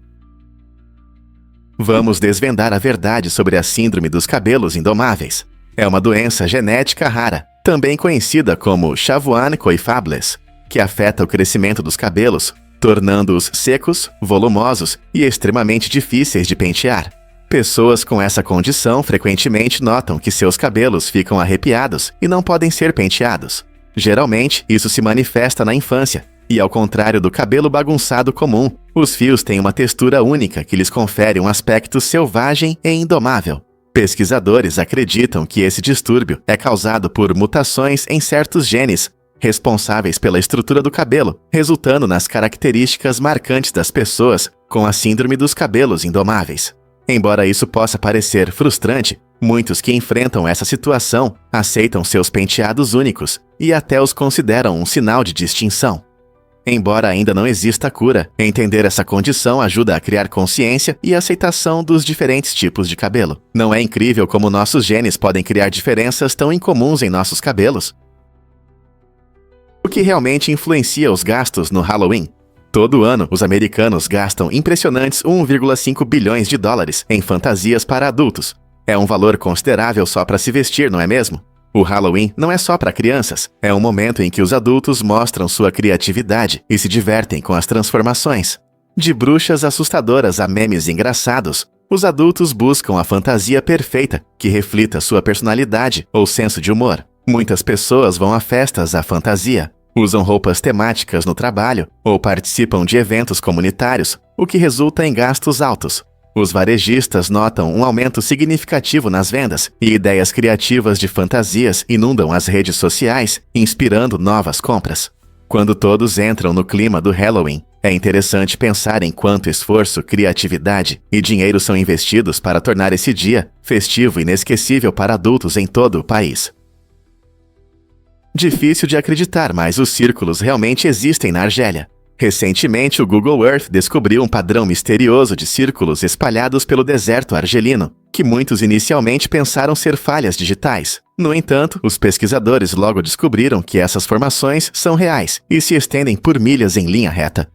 S1: Vamos desvendar a verdade sobre a síndrome dos cabelos indomáveis. É uma doença genética rara, também conhecida como Chavoine-Coiffables, que afeta o crescimento dos cabelos, tornando-os secos, volumosos e extremamente difíceis de pentear. Pessoas com essa condição frequentemente notam que seus cabelos ficam arrepiados e não podem ser penteados. Geralmente, isso se manifesta na infância, e ao contrário do cabelo bagunçado comum, os fios têm uma textura única que lhes confere um aspecto selvagem e indomável. Pesquisadores acreditam que esse distúrbio é causado por mutações em certos genes responsáveis pela estrutura do cabelo, resultando nas características marcantes das pessoas com a síndrome dos cabelos indomáveis. Embora isso possa parecer frustrante, muitos que enfrentam essa situação aceitam seus penteados únicos e até os consideram um sinal de distinção. Embora ainda não exista cura, entender essa condição ajuda a criar consciência e aceitação dos diferentes tipos de cabelo. Não é incrível como nossos genes podem criar diferenças tão incomuns em nossos cabelos? O que realmente influencia os gastos no Halloween? Todo ano, os americanos gastam impressionantes 1,5 bilhões de dólares em fantasias para adultos. É um valor considerável só para se vestir, não é mesmo? O Halloween não é só para crianças, é um momento em que os adultos mostram sua criatividade e se divertem com as transformações. De bruxas assustadoras a memes engraçados, os adultos buscam a fantasia perfeita que reflita sua personalidade ou senso de humor. Muitas pessoas vão a festas à fantasia, usam roupas temáticas no trabalho ou participam de eventos comunitários, o que resulta em gastos altos. Os varejistas notam um aumento significativo nas vendas e ideias criativas de fantasias inundam as redes sociais, inspirando novas compras. Quando todos entram no clima do Halloween, é interessante pensar em quanto esforço, criatividade e dinheiro são investidos para tornar esse dia festivo e inesquecível para adultos em todo o país. Difícil de acreditar, mas os círculos realmente existem na Argélia. Recentemente, o Google Earth descobriu um padrão misterioso de círculos espalhados pelo deserto argelino, que muitos inicialmente pensaram ser falhas digitais. No entanto, os pesquisadores logo descobriram que essas formações são reais e se estendem por milhas em linha reta.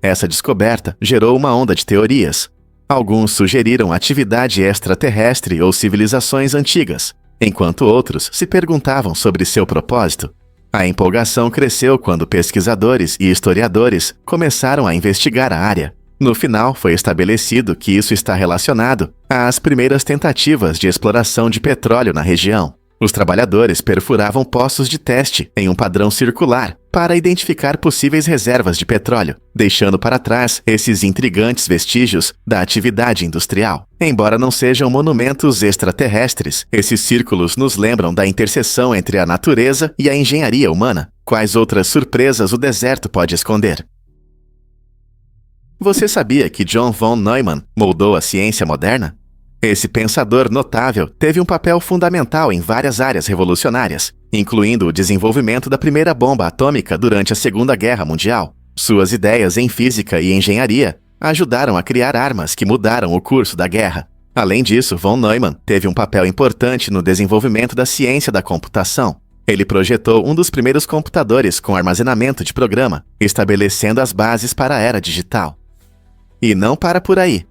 S1: Essa descoberta gerou uma onda de teorias. Alguns sugeriram atividade extraterrestre ou civilizações antigas, enquanto outros se perguntavam sobre seu propósito. A empolgação cresceu quando pesquisadores e historiadores começaram a investigar a área. No final, foi estabelecido que isso está relacionado às primeiras tentativas de exploração de petróleo na região. Os trabalhadores perfuravam poços de teste em um padrão circular para identificar possíveis reservas de petróleo, deixando para trás esses intrigantes vestígios da atividade industrial. Embora não sejam monumentos extraterrestres, esses círculos nos lembram da interseção entre a natureza e a engenharia humana. Quais outras surpresas o deserto pode esconder? Você sabia que John von Neumann moldou a ciência moderna? Esse pensador notável teve um papel fundamental em várias áreas revolucionárias, incluindo o desenvolvimento da primeira bomba atômica durante a Segunda Guerra Mundial. Suas ideias em física e engenharia ajudaram a criar armas que mudaram o curso da guerra. Além disso, von Neumann teve um papel importante no desenvolvimento da ciência da computação. Ele projetou um dos primeiros computadores com armazenamento de programa, estabelecendo as bases para a era digital. E não para por aí.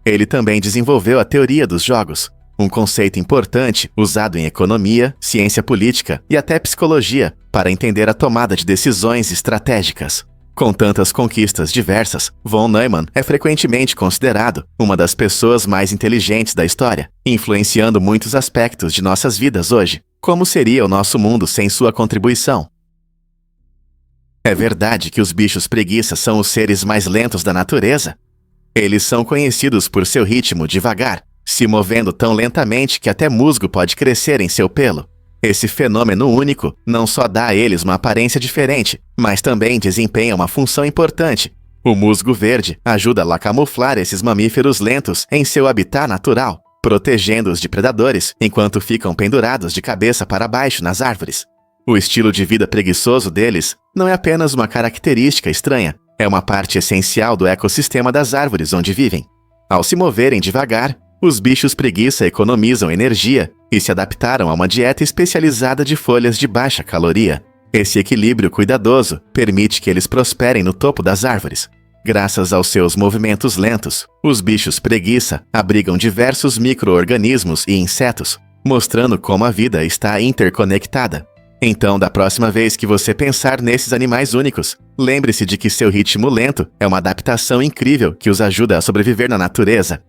S1: Ele também desenvolveu a teoria dos jogos, um conceito importante usado em economia, ciência política e até psicologia para entender a tomada de decisões estratégicas. Com tantas conquistas diversas, von Neumann é frequentemente considerado uma das pessoas mais inteligentes da história, influenciando muitos aspectos de nossas vidas hoje. Como seria o nosso mundo sem sua contribuição? É verdade que os bichos preguiça são os seres mais lentos da natureza? Eles são conhecidos por seu ritmo devagar, se movendo tão lentamente que até musgo pode crescer em seu pelo. Esse fenômeno único não só dá a eles uma aparência diferente, mas também desempenha uma função importante. O musgo verde ajuda a camuflar esses mamíferos lentos em seu habitat natural, protegendo-os de predadores enquanto ficam pendurados de cabeça para baixo nas árvores. O estilo de vida preguiçoso deles não é apenas uma característica estranha, é uma parte essencial do ecossistema das árvores onde vivem. Ao se moverem devagar, os bichos preguiça economizam energia e se adaptaram a uma dieta especializada de folhas de baixa caloria. Esse equilíbrio cuidadoso permite que eles prosperem no topo das árvores. Graças aos seus movimentos lentos, os bichos preguiça abrigam diversos micro-organismos e insetos, mostrando como a vida está interconectada. Então, da próxima vez que você pensar nesses animais únicos, lembre-se de que seu ritmo lento é uma adaptação incrível que os ajuda a sobreviver na natureza.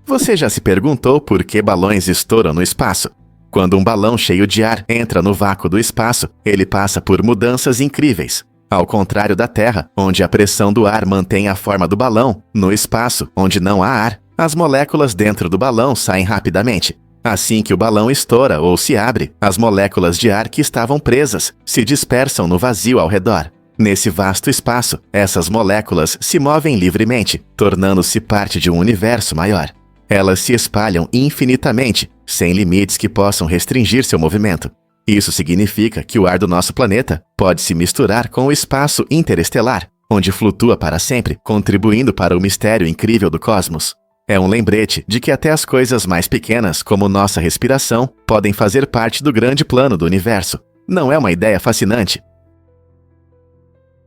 S1: Você já se perguntou por que balões estouram no espaço? Quando um balão cheio de ar entra no vácuo do espaço, ele passa por mudanças incríveis. Ao contrário da Terra, onde a pressão do ar mantém a forma do balão, no espaço, onde não há ar, as moléculas dentro do balão saem rapidamente. Assim que o balão estoura ou se abre, as moléculas de ar que estavam presas se dispersam no vazio ao redor. Nesse vasto espaço, essas moléculas se movem livremente, tornando-se parte de um universo maior. Elas se espalham infinitamente, sem limites que possam restringir seu movimento. Isso significa que o ar do nosso planeta pode se misturar com o espaço interestelar, onde flutua para sempre, contribuindo para o mistério incrível do cosmos. É um lembrete de que até as coisas mais pequenas, como nossa respiração, podem fazer parte do grande plano do universo. Não é uma ideia fascinante?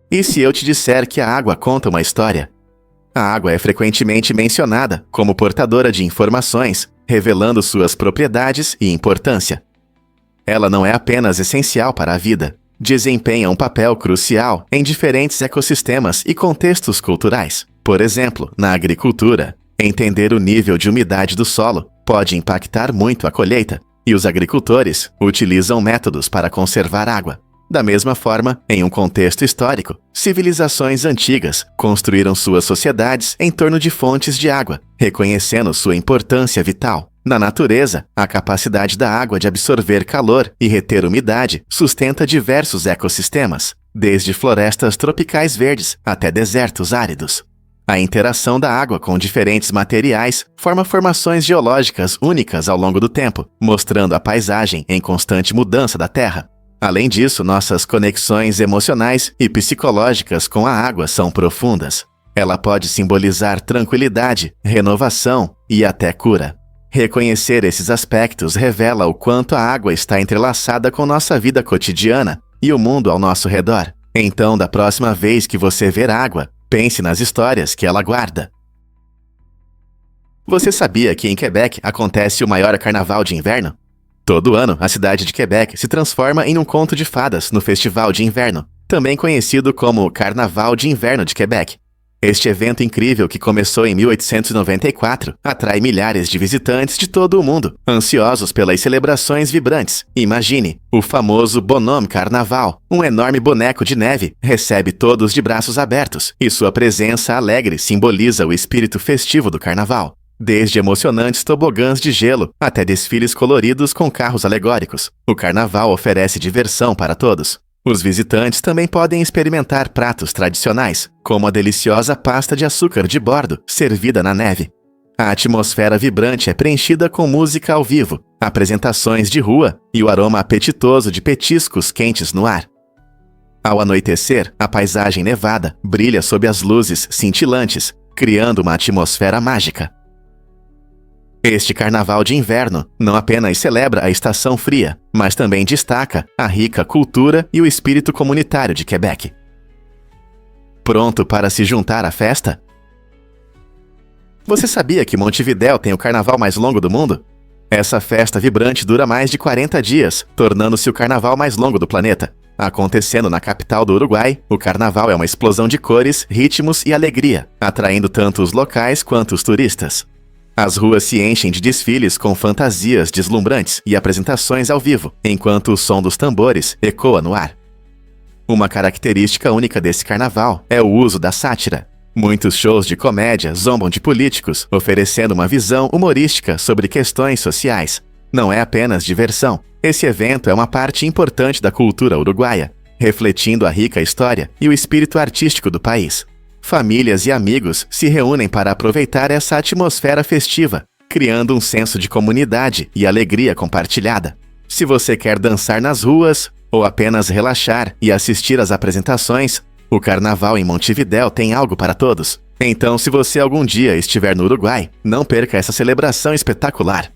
S1: E se eu te disser que a água conta uma história? A água é frequentemente mencionada como portadora de informações, revelando suas propriedades e importância. Ela não é apenas essencial para a vida, desempenha um papel crucial em diferentes ecossistemas e contextos culturais. Por exemplo, na agricultura, entender o nível de umidade do solo pode impactar muito a colheita, e os agricultores utilizam métodos para conservar água. Da mesma forma, em um contexto histórico, civilizações antigas construíram suas sociedades em torno de fontes de água, reconhecendo sua importância vital. Na natureza, a capacidade da água de absorver calor e reter umidade sustenta diversos ecossistemas, desde florestas tropicais verdes até desertos áridos. A interação da água com diferentes materiais forma formações geológicas únicas ao longo do tempo, mostrando a paisagem em constante mudança da Terra. Além disso, nossas conexões emocionais e psicológicas com a água são profundas. Ela pode simbolizar tranquilidade, renovação e até cura. Reconhecer esses aspectos revela o quanto a água está entrelaçada com nossa vida cotidiana e o mundo ao nosso redor. Então, da próxima vez que você ver água, pense nas histórias que ela guarda. Você sabia que em Quebec acontece o maior carnaval de inverno? Todo ano, a cidade de Quebec se transforma em um conto de fadas no Festival de Inverno, também conhecido como Carnaval de Inverno de Quebec. Este evento incrível, que começou em 1894, atrai milhares de visitantes de todo o mundo, ansiosos pelas celebrações vibrantes. Imagine, o famoso Bonhomme Carnaval, um enorme boneco de neve, recebe todos de braços abertos, e sua presença alegre simboliza o espírito festivo do carnaval. Desde emocionantes tobogãs de gelo até desfiles coloridos com carros alegóricos, o carnaval oferece diversão para todos. Os visitantes também podem experimentar pratos tradicionais, como a deliciosa pasta de açúcar de bordo, servida na neve. A atmosfera vibrante é preenchida com música ao vivo, apresentações de rua e o aroma apetitoso de petiscos quentes no ar. Ao anoitecer, a paisagem nevada brilha sob as luzes cintilantes, criando uma atmosfera mágica. Este carnaval de inverno não apenas celebra a estação fria, mas também destaca a rica cultura e o espírito comunitário de Quebec. Pronto para se juntar à festa? Você sabia que Montevidéu tem o carnaval mais longo do mundo? Essa festa vibrante dura mais de 40 dias, tornando-se o carnaval mais longo do planeta. Acontecendo na capital do Uruguai, o carnaval é uma explosão de cores, ritmos e alegria, atraindo tanto os locais quanto os turistas. As ruas se enchem de desfiles com fantasias deslumbrantes e apresentações ao vivo, enquanto o som dos tambores ecoa no ar. Uma característica única desse carnaval é o uso da sátira. Muitos shows de comédia zombam de políticos, oferecendo uma visão humorística sobre questões sociais. Não é apenas diversão. Esse evento é uma parte importante da cultura uruguaia, refletindo a rica história e o espírito artístico do país. Famílias e amigos se reúnem para aproveitar essa atmosfera festiva, criando um senso de comunidade e alegria compartilhada. Se você quer dançar nas ruas ou apenas relaxar e assistir às apresentações, o Carnaval em Montevidéu tem algo para todos. Então, se você algum dia estiver no Uruguai, não perca essa celebração espetacular.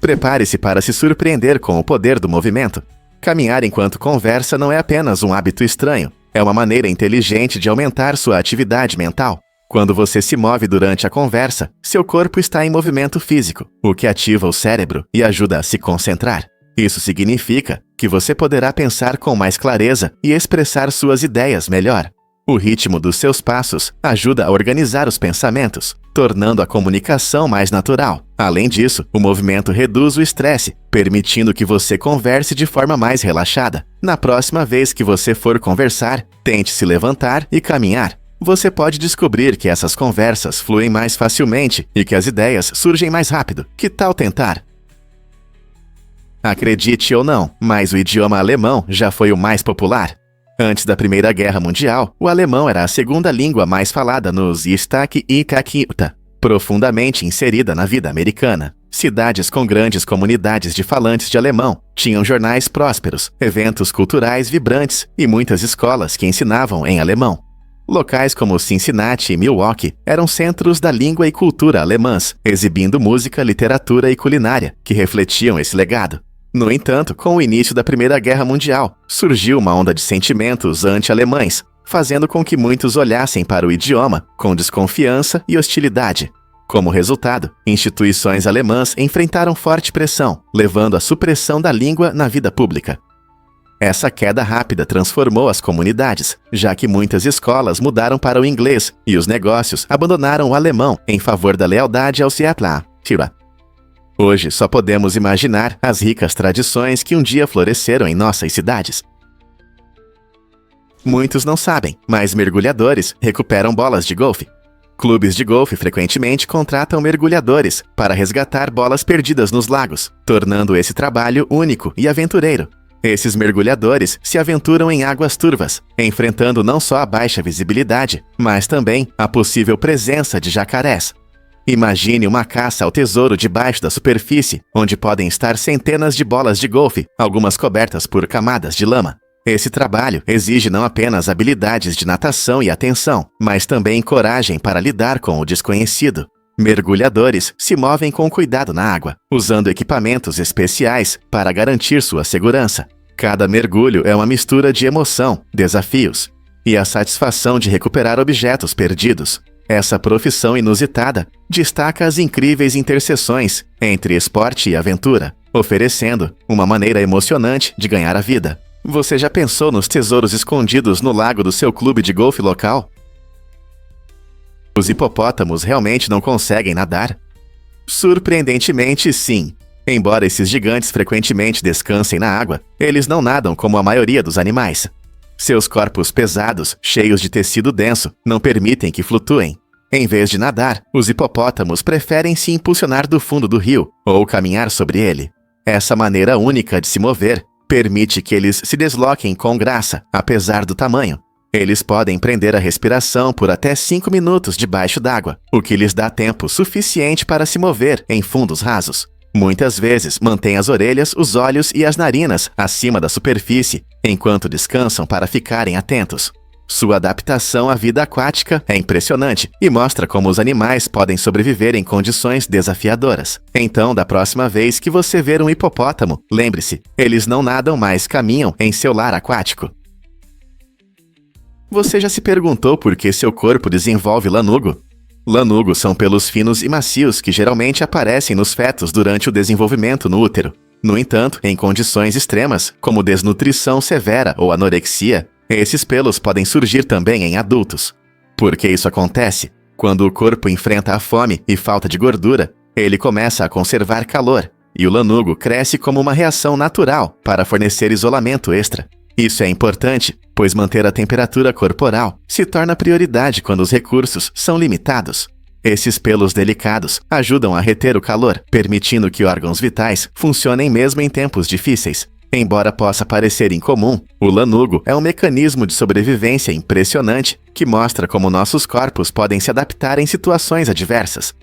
S1: Prepare-se para se surpreender com o poder do movimento. Caminhar enquanto conversa não é apenas um hábito estranho. É uma maneira inteligente de aumentar sua atividade mental. Quando você se move durante a conversa, seu corpo está em movimento físico, o que ativa o cérebro e ajuda a se concentrar. Isso significa que você poderá pensar com mais clareza e expressar suas ideias melhor. O ritmo dos seus passos ajuda a organizar os pensamentos, tornando a comunicação mais natural. Além disso, o movimento reduz o estresse, permitindo que você converse de forma mais relaxada. Na próxima vez que você for conversar, tente se levantar e caminhar. Você pode descobrir que essas conversas fluem mais facilmente e que as ideias surgem mais rápido. Que tal tentar? Acredite ou não, mas o idioma alemão já foi o mais popular. Antes da Primeira Guerra Mundial, o alemão era a segunda língua mais falada nos Staaten e Kakita, profundamente inserida na vida americana. Cidades com grandes comunidades de falantes de alemão tinham jornais prósperos, eventos culturais vibrantes e muitas escolas que ensinavam em alemão. Locais como Cincinnati e Milwaukee eram centros da língua e cultura alemãs, exibindo música, literatura e culinária que refletiam esse legado. No entanto, com o início da Primeira Guerra Mundial, surgiu uma onda de sentimentos anti-alemães, fazendo com que muitos olhassem para o idioma com desconfiança e hostilidade. Como resultado, instituições alemãs enfrentaram forte pressão, levando à supressão da língua na vida pública. Essa queda rápida transformou as comunidades, já que muitas escolas mudaram para o inglês e os negócios abandonaram o alemão em favor da lealdade ao Seattle. Hoje só podemos imaginar as ricas tradições que um dia floresceram em nossas cidades. Muitos não sabem, mas mergulhadores recuperam bolas de golfe. Clubes de golfe frequentemente contratam mergulhadores para resgatar bolas perdidas nos lagos, tornando esse trabalho único e aventureiro. Esses mergulhadores se aventuram em águas turvas, enfrentando não só a baixa visibilidade, mas também a possível presença de jacarés. Imagine uma caça ao tesouro debaixo da superfície, onde podem estar centenas de bolas de golfe, algumas cobertas por camadas de lama. Esse trabalho exige não apenas habilidades de natação e atenção, mas também coragem para lidar com o desconhecido. Mergulhadores se movem com cuidado na água, usando equipamentos especiais para garantir sua segurança. Cada mergulho é uma mistura de emoção, desafios e a satisfação de recuperar objetos perdidos. Essa profissão inusitada destaca as incríveis interseções entre esporte e aventura, oferecendo uma maneira emocionante de ganhar a vida. Você já pensou nos tesouros escondidos no lago do seu clube de golfe local? Os hipopótamos realmente não conseguem nadar? Surpreendentemente, sim. Embora esses gigantes frequentemente descansem na água, eles não nadam como a maioria dos animais. Seus corpos pesados, cheios de tecido denso, não permitem que flutuem. Em vez de nadar, os hipopótamos preferem se impulsionar do fundo do rio ou caminhar sobre ele. Essa maneira única de se mover permite que eles se desloquem com graça, apesar do tamanho. Eles podem prender a respiração por até 5 minutos debaixo d'água, o que lhes dá tempo suficiente para se mover em fundos rasos. Muitas vezes mantêm as orelhas, os olhos e as narinas acima da superfície, enquanto descansam para ficarem atentos. Sua adaptação à vida aquática é impressionante e mostra como os animais podem sobreviver em condições desafiadoras. Então, da próxima vez que você ver um hipopótamo, lembre-se, eles não nadam, mas caminham em seu lar aquático. Você já se perguntou por que seu corpo desenvolve lanugo? Lanugos são pelos finos e macios que geralmente aparecem nos fetos durante o desenvolvimento no útero. No entanto, em condições extremas, como desnutrição severa ou anorexia, esses pelos podem surgir também em adultos. Por que isso acontece? Quando o corpo enfrenta a fome e falta de gordura, ele começa a conservar calor, e o lanugo cresce como uma reação natural para fornecer isolamento extra. Isso é importante, pois manter a temperatura corporal se torna prioridade quando os recursos são limitados. Esses pelos delicados ajudam a reter o calor, permitindo que órgãos vitais funcionem mesmo em tempos difíceis. Embora possa parecer incomum, o lanugo é um mecanismo de sobrevivência impressionante que mostra como nossos corpos podem se adaptar em situações adversas.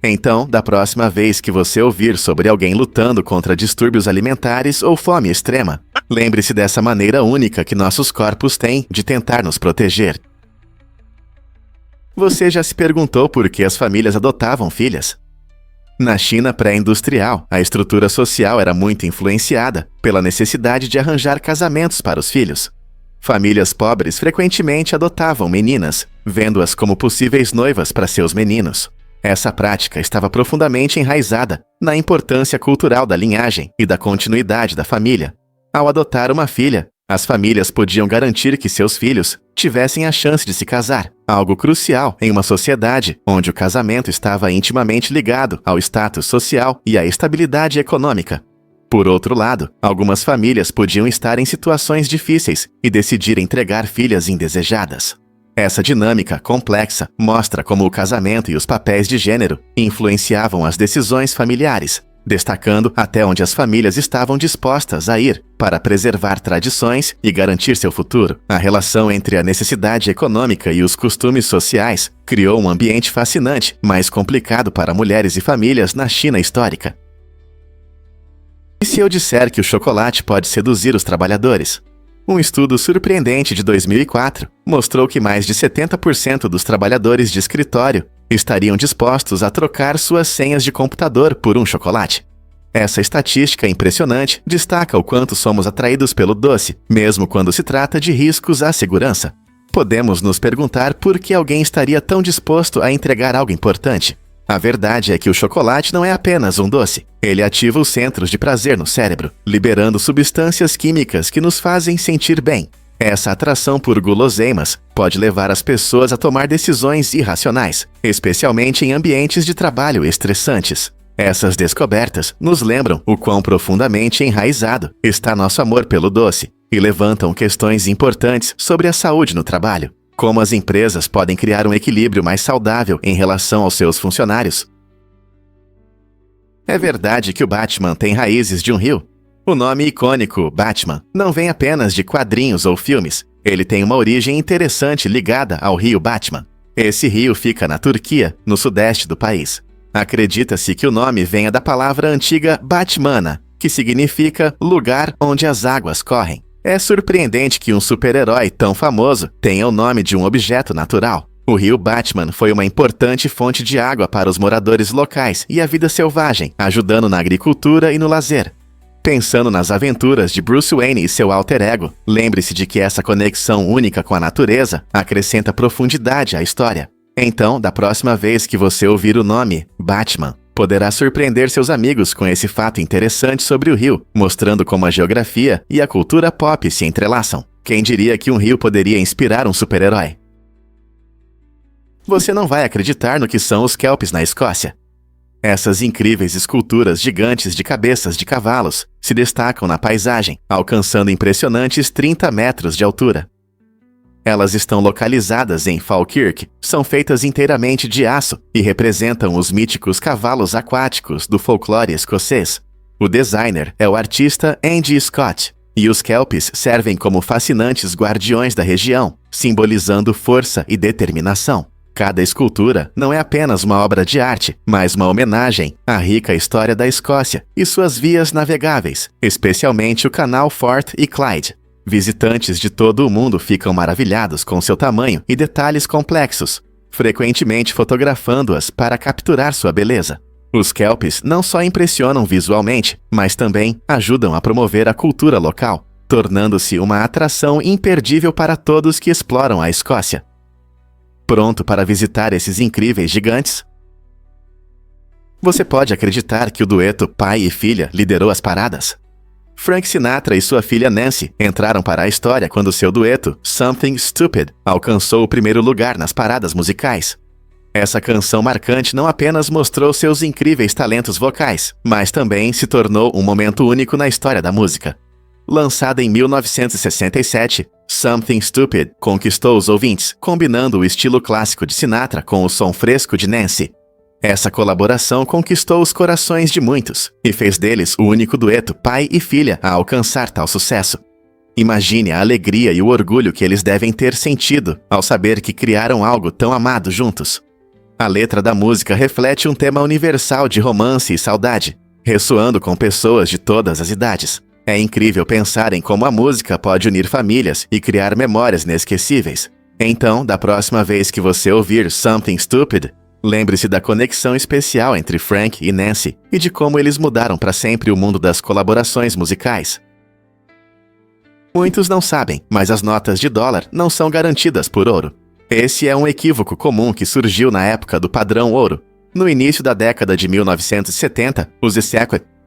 S1: Então, da próxima vez que você ouvir sobre alguém lutando contra distúrbios alimentares ou fome extrema, lembre-se dessa maneira única que nossos corpos têm de tentar nos proteger. Você já se perguntou por que as famílias adotavam filhas? Na China pré-industrial, a estrutura social era muito influenciada pela necessidade de arranjar casamentos para os filhos. Famílias pobres frequentemente adotavam meninas, vendo-as como possíveis noivas para seus meninos. Essa prática estava profundamente enraizada na importância cultural da linhagem e da continuidade da família. Ao adotar uma filha, as famílias podiam garantir que seus filhos tivessem a chance de se casar, algo crucial em uma sociedade onde o casamento estava intimamente ligado ao status social e à estabilidade econômica. Por outro lado, algumas famílias podiam estar em situações difíceis e decidir entregar filhas indesejadas. Essa dinâmica complexa mostra como o casamento e os papéis de gênero influenciavam as decisões familiares, destacando até onde as famílias estavam dispostas a ir para preservar tradições e garantir seu futuro. A relação entre a necessidade econômica e os costumes sociais criou um ambiente fascinante, mas complicado para mulheres e famílias na China histórica. E se eu disser que o chocolate pode seduzir os trabalhadores? Um estudo surpreendente de 2004 mostrou que mais de 70% dos trabalhadores de escritório estariam dispostos a trocar suas senhas de computador por um chocolate. Essa estatística impressionante destaca o quanto somos atraídos pelo doce, mesmo quando se trata de riscos à segurança. Podemos nos perguntar por que alguém estaria tão disposto a entregar algo importante. A verdade é que o chocolate não é apenas um doce. Ele ativa os centros de prazer no cérebro, liberando substâncias químicas que nos fazem sentir bem. Essa atração por guloseimas pode levar as pessoas a tomar decisões irracionais, especialmente em ambientes de trabalho estressantes. Essas descobertas nos lembram o quão profundamente enraizado está nosso amor pelo doce e levantam questões importantes sobre a saúde no trabalho. Como as empresas podem criar um equilíbrio mais saudável em relação aos seus funcionários? É verdade que o Batman tem raízes de um rio? O nome icônico Batman não vem apenas de quadrinhos ou filmes. Ele tem uma origem interessante ligada ao rio Batman. Esse rio fica na Turquia, no sudeste do país. Acredita-se que o nome venha da palavra antiga Batmana, que significa lugar onde as águas correm. É surpreendente que um super-herói tão famoso tenha o nome de um objeto natural. O rio Batman foi uma importante fonte de água para os moradores locais e a vida selvagem, ajudando na agricultura e no lazer. Pensando nas aventuras de Bruce Wayne e seu alter ego, lembre-se de que essa conexão única com a natureza acrescenta profundidade à história. Então, da próxima vez que você ouvir o nome Batman, poderá surpreender seus amigos com esse fato interessante sobre o rio, mostrando como a geografia e a cultura pop se entrelaçam. Quem diria que um rio poderia inspirar um super-herói? Você não vai acreditar no que são os kelpies na Escócia. Essas incríveis esculturas gigantes de cabeças de cavalos se destacam na paisagem, alcançando impressionantes 30 metros de altura. Elas estão localizadas em Falkirk, são feitas inteiramente de aço e representam os míticos cavalos aquáticos do folclore escocês. O designer é o artista Andy Scott, e os kelpies servem como fascinantes guardiões da região, simbolizando força e determinação. Cada escultura não é apenas uma obra de arte, mas uma homenagem à rica história da Escócia e suas vias navegáveis, especialmente o canal Forth e Clyde. Visitantes de todo o mundo ficam maravilhados com seu tamanho e detalhes complexos, frequentemente fotografando-as para capturar sua beleza. Os kelpies não só impressionam visualmente, mas também ajudam a promover a cultura local, tornando-se uma atração imperdível para todos que exploram a Escócia. Pronto para visitar esses incríveis gigantes? Você pode acreditar que o dueto pai e filha liderou as paradas? Frank Sinatra e sua filha Nancy entraram para a história quando seu dueto, Something Stupid, alcançou o primeiro lugar nas paradas musicais. Essa canção marcante não apenas mostrou seus incríveis talentos vocais, mas também se tornou um momento único na história da música. Lançada em 1967, Something Stupid conquistou os ouvintes, combinando o estilo clássico de Sinatra com o som fresco de Nancy. Essa colaboração conquistou os corações de muitos e fez deles o único dueto pai e filha a alcançar tal sucesso. Imagine a alegria e o orgulho que eles devem ter sentido ao saber que criaram algo tão amado juntos. A letra da música reflete um tema universal de romance e saudade, ressoando com pessoas de todas as idades. É incrível pensar em como a música pode unir famílias e criar memórias inesquecíveis. Então, da próxima vez que você ouvir Something Stupid, lembre-se da conexão especial entre Frank e Nancy e de como eles mudaram para sempre o mundo das colaborações musicais. Muitos não sabem, mas as notas de dólar não são garantidas por ouro. Esse é um equívoco comum que surgiu na época do padrão ouro. No início da década de 1970, os Executive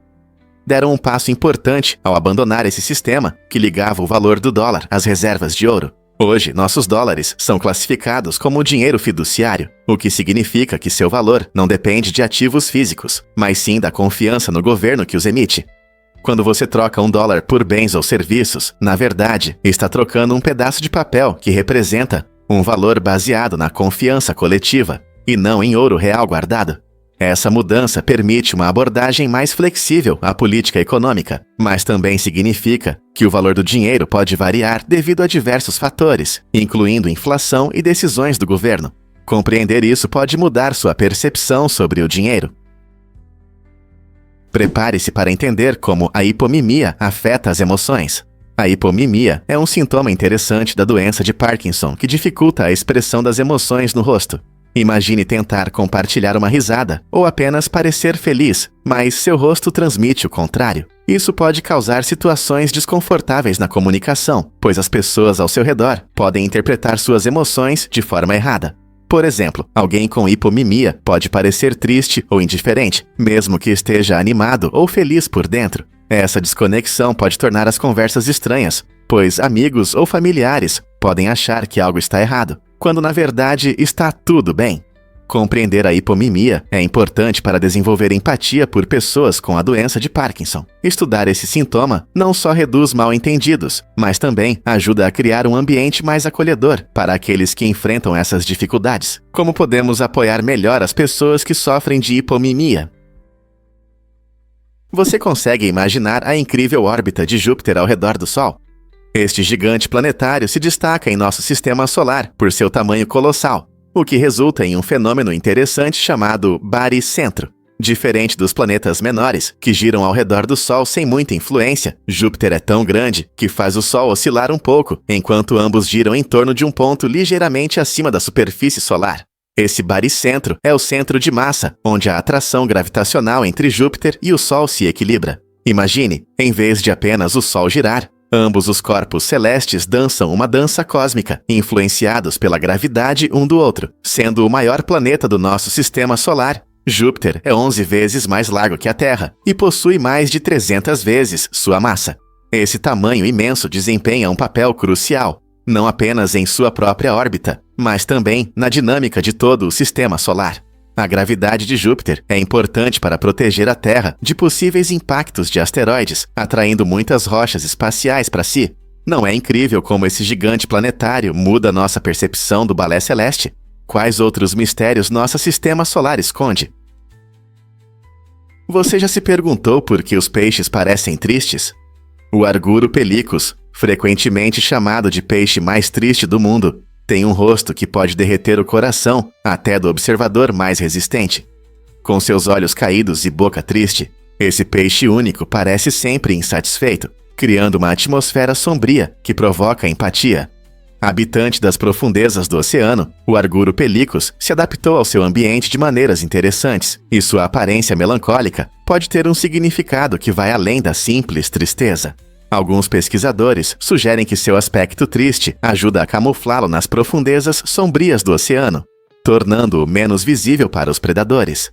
S1: deram um passo importante ao abandonar esse sistema que ligava o valor do dólar às reservas de ouro. Hoje, nossos dólares são classificados como dinheiro fiduciário, o que significa que seu valor não depende de ativos físicos, mas sim da confiança no governo que os emite. Quando você troca um dólar por bens ou serviços, na verdade, está trocando um pedaço de papel que representa um valor baseado na confiança coletiva, e não em ouro real guardado. Essa mudança permite uma abordagem mais flexível à política econômica, mas também significa que o valor do dinheiro pode variar devido a diversos fatores, incluindo inflação e decisões do governo. Compreender isso pode mudar sua percepção sobre o dinheiro. Prepare-se para entender como a hipomimia afeta as emoções. A hipomimia é um sintoma interessante da doença de Parkinson que dificulta a expressão das emoções no rosto. Imagine tentar compartilhar uma risada ou apenas parecer feliz, mas seu rosto transmite o contrário. Isso pode causar situações desconfortáveis na comunicação, pois as pessoas ao seu redor podem interpretar suas emoções de forma errada. Por exemplo, alguém com hipomimia pode parecer triste ou indiferente, mesmo que esteja animado ou feliz por dentro. Essa desconexão pode tornar as conversas estranhas, pois amigos ou familiares podem achar que algo está errado, quando na verdade está tudo bem. Compreender a hipomimia é importante para desenvolver empatia por pessoas com a doença de Parkinson. Estudar esse sintoma não só reduz mal-entendidos, mas também ajuda a criar um ambiente mais acolhedor para aqueles que enfrentam essas dificuldades. Como podemos apoiar melhor as pessoas que sofrem de hipomimia? Você consegue imaginar a incrível órbita de Júpiter ao redor do Sol? Este gigante planetário se destaca em nosso sistema solar por seu tamanho colossal, o que resulta em um fenômeno interessante chamado barycentro. Diferente dos planetas menores, que giram ao redor do Sol sem muita influência, Júpiter é tão grande que faz o Sol oscilar um pouco, enquanto ambos giram em torno de um ponto ligeiramente acima da superfície solar. Esse baricentro é o centro de massa, onde a atração gravitacional entre Júpiter e o Sol se equilibra. Imagine, em vez de apenas o Sol girar, ambos os corpos celestes dançam uma dança cósmica, influenciados pela gravidade um do outro. Sendo o maior planeta do nosso sistema solar, Júpiter é 11 vezes mais largo que a Terra e possui mais de 300 vezes sua massa. Esse tamanho imenso desempenha um papel crucial, não apenas em sua própria órbita, mas também na dinâmica de todo o sistema solar. A gravidade de Júpiter é importante para proteger a Terra de possíveis impactos de asteroides, atraindo muitas rochas espaciais para si. Não é incrível como esse gigante planetário muda nossa percepção do balé celeste? Quais outros mistérios nosso sistema solar esconde? Você já se perguntou por que os peixes parecem tristes? O Arguro pelicus, frequentemente chamado de peixe mais triste do mundo, tem um rosto que pode derreter o coração até do observador mais resistente. Com seus olhos caídos e boca triste, esse peixe único parece sempre insatisfeito, criando uma atmosfera sombria que provoca empatia. Habitante das profundezas do oceano, o Arguro pelicus se adaptou ao seu ambiente de maneiras interessantes, e sua aparência melancólica pode ter um significado que vai além da simples tristeza. Alguns pesquisadores sugerem que seu aspecto triste ajuda a camuflá-lo nas profundezas sombrias do oceano, tornando-o menos visível para os predadores.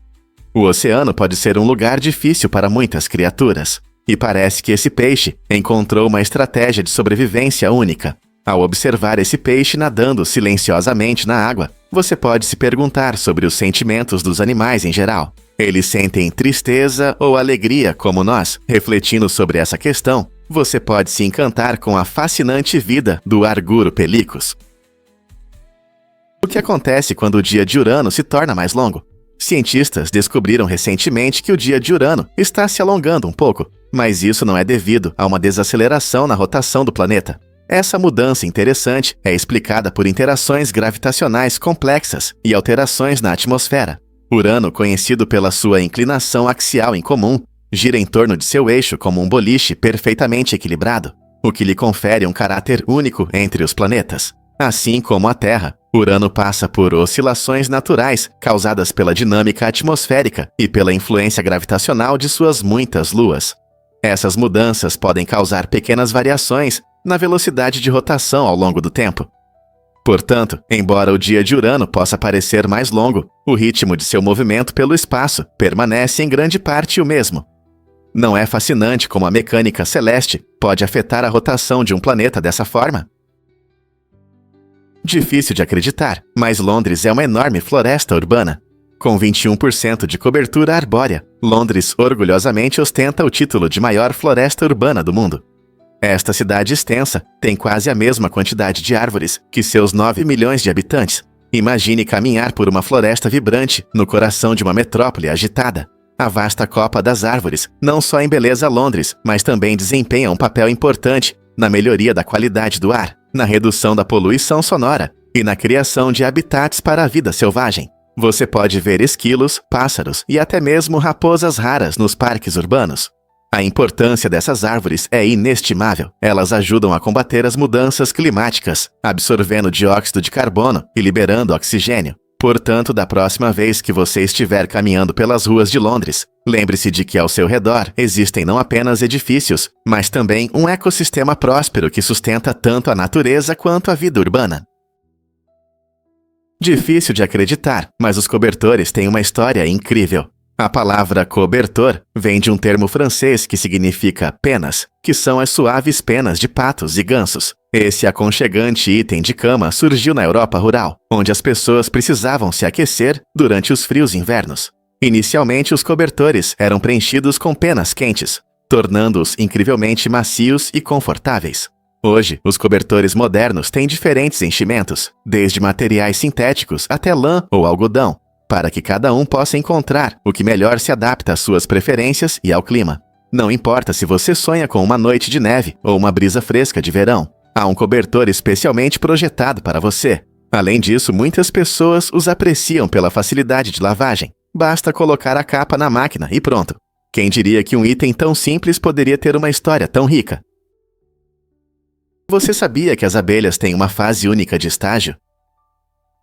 S1: O oceano pode ser um lugar difícil para muitas criaturas, e parece que esse peixe encontrou uma estratégia de sobrevivência única. Ao observar esse peixe nadando silenciosamente na água, você pode se perguntar sobre os sentimentos dos animais em geral. Eles sentem tristeza ou alegria como nós? Refletindo sobre essa questão, você pode se encantar com a fascinante vida do Arguro pelicus. O que acontece quando o dia de Urano se torna mais longo? Cientistas descobriram recentemente que o dia de Urano está se alongando um pouco, mas isso não é devido a uma desaceleração na rotação do planeta. Essa mudança interessante é explicada por interações gravitacionais complexas e alterações na atmosfera. Urano, conhecido pela sua inclinação axial incomum, gira em torno de seu eixo como um boliche perfeitamente equilibrado, o que lhe confere um caráter único entre os planetas. Assim como a Terra, Urano passa por oscilações naturais causadas pela dinâmica atmosférica e pela influência gravitacional de suas muitas luas. Essas mudanças podem causar pequenas variações na velocidade de rotação ao longo do tempo. Portanto, embora o dia de Urano possa parecer mais longo, o ritmo de seu movimento pelo espaço permanece em grande parte o mesmo. Não é fascinante como a mecânica celeste pode afetar a rotação de um planeta dessa forma? Difícil de acreditar, mas Londres é uma enorme floresta urbana. Com 21% de cobertura arbórea, Londres orgulhosamente ostenta o título de maior floresta urbana do mundo. Esta cidade extensa tem quase a mesma quantidade de árvores que seus 9 milhões de habitantes. Imagine caminhar por uma floresta vibrante no coração de uma metrópole agitada. A vasta copa das árvores não só embeleza Londres, mas também desempenha um papel importante na melhoria da qualidade do ar, na redução da poluição sonora e na criação de habitats para a vida selvagem. Você pode ver esquilos, pássaros e até mesmo raposas raras nos parques urbanos. A importância dessas árvores é inestimável. Elas ajudam a combater as mudanças climáticas, absorvendo dióxido de carbono e liberando oxigênio. Portanto, da próxima vez que você estiver caminhando pelas ruas de Londres, lembre-se de que ao seu redor existem não apenas edifícios, mas também um ecossistema próspero que sustenta tanto a natureza quanto a vida urbana. Difícil de acreditar, mas os cobertores têm uma história incrível. A palavra cobertor vem de um termo francês que significa penas, que são as suaves penas de patos e gansos. Esse aconchegante item de cama surgiu na Europa rural, onde as pessoas precisavam se aquecer durante os frios invernos. Inicialmente, os cobertores eram preenchidos com penas quentes, tornando-os incrivelmente macios e confortáveis. Hoje, os cobertores modernos têm diferentes enchimentos, desde materiais sintéticos até lã ou algodão, para que cada um possa encontrar o que melhor se adapta às suas preferências e ao clima. Não importa se você sonha com uma noite de neve ou uma brisa fresca de verão, há um cobertor especialmente projetado para você. Além disso, muitas pessoas os apreciam pela facilidade de lavagem. Basta colocar a capa na máquina e pronto. Quem diria que um item tão simples poderia ter uma história tão rica? Você sabia que as abelhas têm uma fase única de estágio?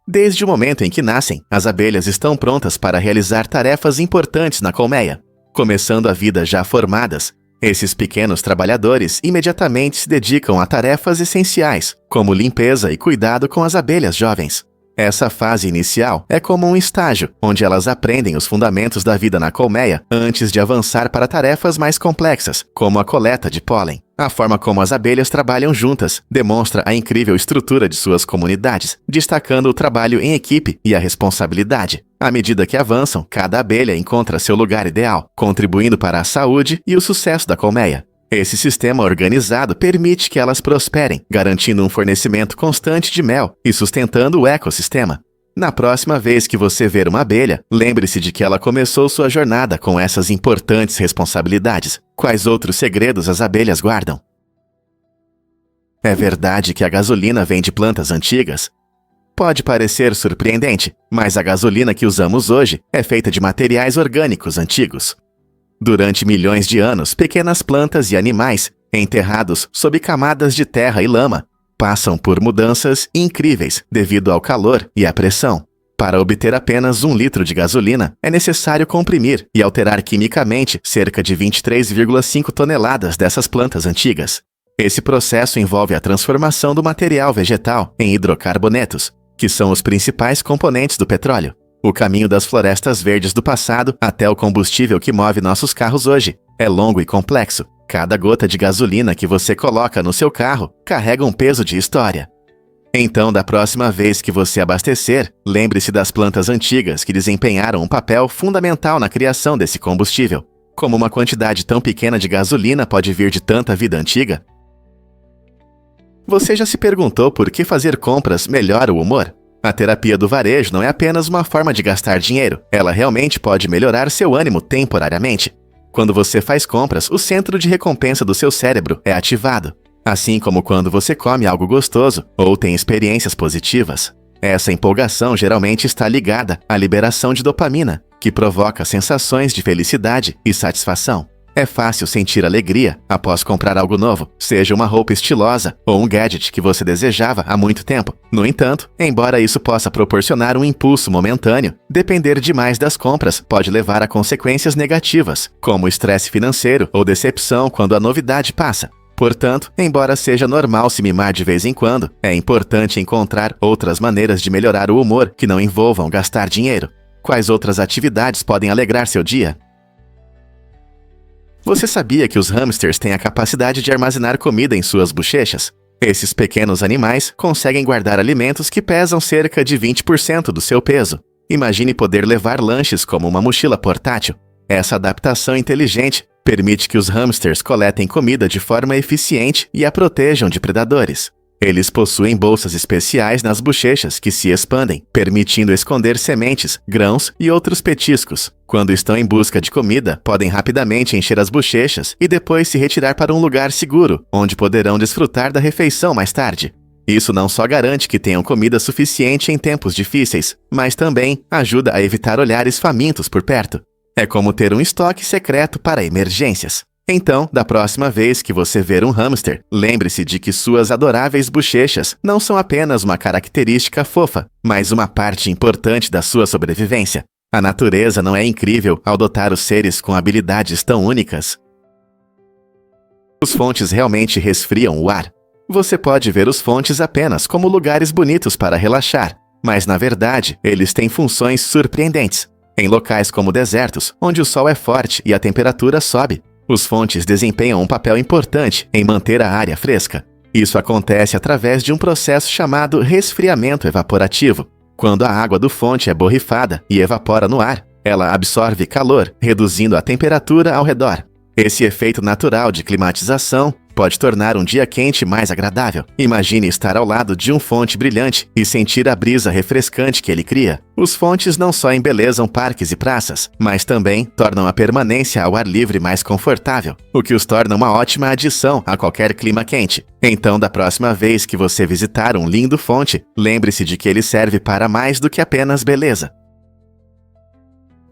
S1: Desde o momento em que nascem, as abelhas estão prontas para realizar tarefas importantes na colmeia. Começando a vida já formadas, esses pequenos trabalhadores imediatamente se dedicam a tarefas essenciais, como limpeza e cuidado com as abelhas jovens. Essa fase inicial é como um estágio, onde elas aprendem os fundamentos da vida na colmeia antes de avançar para tarefas mais complexas, como a coleta de pólen. A forma como as abelhas trabalham juntas demonstra a incrível estrutura de suas comunidades, destacando o trabalho em equipe e a responsabilidade. À medida que avançam, cada abelha encontra seu lugar ideal, contribuindo para a saúde e o sucesso da colmeia. Esse sistema organizado permite que elas prosperem, garantindo um fornecimento constante de mel e sustentando o ecossistema. Na próxima vez que você ver uma abelha, lembre-se de que ela começou sua jornada com essas importantes responsabilidades. Quais outros segredos as abelhas guardam? É verdade que a gasolina vem de plantas antigas? Pode parecer surpreendente, mas a gasolina que usamos hoje é feita de materiais orgânicos antigos. Durante milhões de anos, pequenas plantas e animais, enterrados sob camadas de terra e lama, passam por mudanças incríveis devido ao calor e à pressão. Para obter apenas 1 litro de gasolina, é necessário comprimir e alterar quimicamente cerca de 23,5 toneladas dessas plantas antigas. Esse processo envolve a transformação do material vegetal em hidrocarbonetos, que são os principais componentes do petróleo. O caminho das florestas verdes do passado até o combustível que move nossos carros hoje é longo e complexo. Cada gota de gasolina que você coloca no seu carro carrega um peso de história. Então, da próxima vez que você abastecer, lembre-se das plantas antigas que desempenharam um papel fundamental na criação desse combustível. Como uma quantidade tão pequena de gasolina pode vir de tanta vida antiga? Você já se perguntou por que fazer compras melhora o humor? A terapia do varejo não é apenas uma forma de gastar dinheiro, ela realmente pode melhorar seu ânimo temporariamente. Quando você faz compras, o centro de recompensa do seu cérebro é ativado, assim como quando você come algo gostoso ou tem experiências positivas. Essa empolgação geralmente está ligada à liberação de dopamina, que provoca sensações de felicidade e satisfação. É fácil sentir alegria após comprar algo novo, seja uma roupa estilosa ou um gadget que você desejava há muito tempo. No entanto, embora isso possa proporcionar um impulso momentâneo, depender demais das compras pode levar a consequências negativas, como estresse financeiro ou decepção quando a novidade passa. Portanto, embora seja normal se mimar de vez em quando, é importante encontrar outras maneiras de melhorar o humor que não envolvam gastar dinheiro. Quais outras atividades podem alegrar seu dia? Você sabia que os hamsters têm a capacidade de armazenar comida em suas bochechas? Esses pequenos animais conseguem guardar alimentos que pesam cerca de 20% do seu peso. Imagine poder levar lanches como uma mochila portátil. Essa adaptação inteligente permite que os hamsters coletem comida de forma eficiente e a protejam de predadores. Eles possuem bolsas especiais nas bochechas que se expandem, permitindo esconder sementes, grãos e outros petiscos. Quando estão em busca de comida, podem rapidamente encher as bochechas e depois se retirar para um lugar seguro, onde poderão desfrutar da refeição mais tarde. Isso não só garante que tenham comida suficiente em tempos difíceis, mas também ajuda a evitar olhares famintos por perto. É como ter um estoque secreto para emergências. Então, da próxima vez que você ver um hamster, lembre-se de que suas adoráveis bochechas não são apenas uma característica fofa, mas uma parte importante da sua sobrevivência. A natureza não é incrível ao dotar os seres com habilidades tão únicas? Os fontes realmente resfriam o ar. Você pode ver os fontes apenas como lugares bonitos para relaxar, mas na verdade, eles têm funções surpreendentes. Em locais como desertos, onde o sol é forte e a temperatura sobe, os fontes desempenham um papel importante em manter a área fresca. Isso acontece através de um processo chamado resfriamento evaporativo. Quando a água do fonte é borrifada e evapora no ar, ela absorve calor, reduzindo a temperatura ao redor. Esse efeito natural de climatização pode tornar um dia quente mais agradável. Imagine estar ao lado de um fonte brilhante e sentir a brisa refrescante que ele cria. Os fontes não só embelezam parques e praças, mas também tornam a permanência ao ar livre mais confortável, o que os torna uma ótima adição a qualquer clima quente. Então, da próxima vez que você visitar um lindo fonte, lembre-se de que ele serve para mais do que apenas beleza.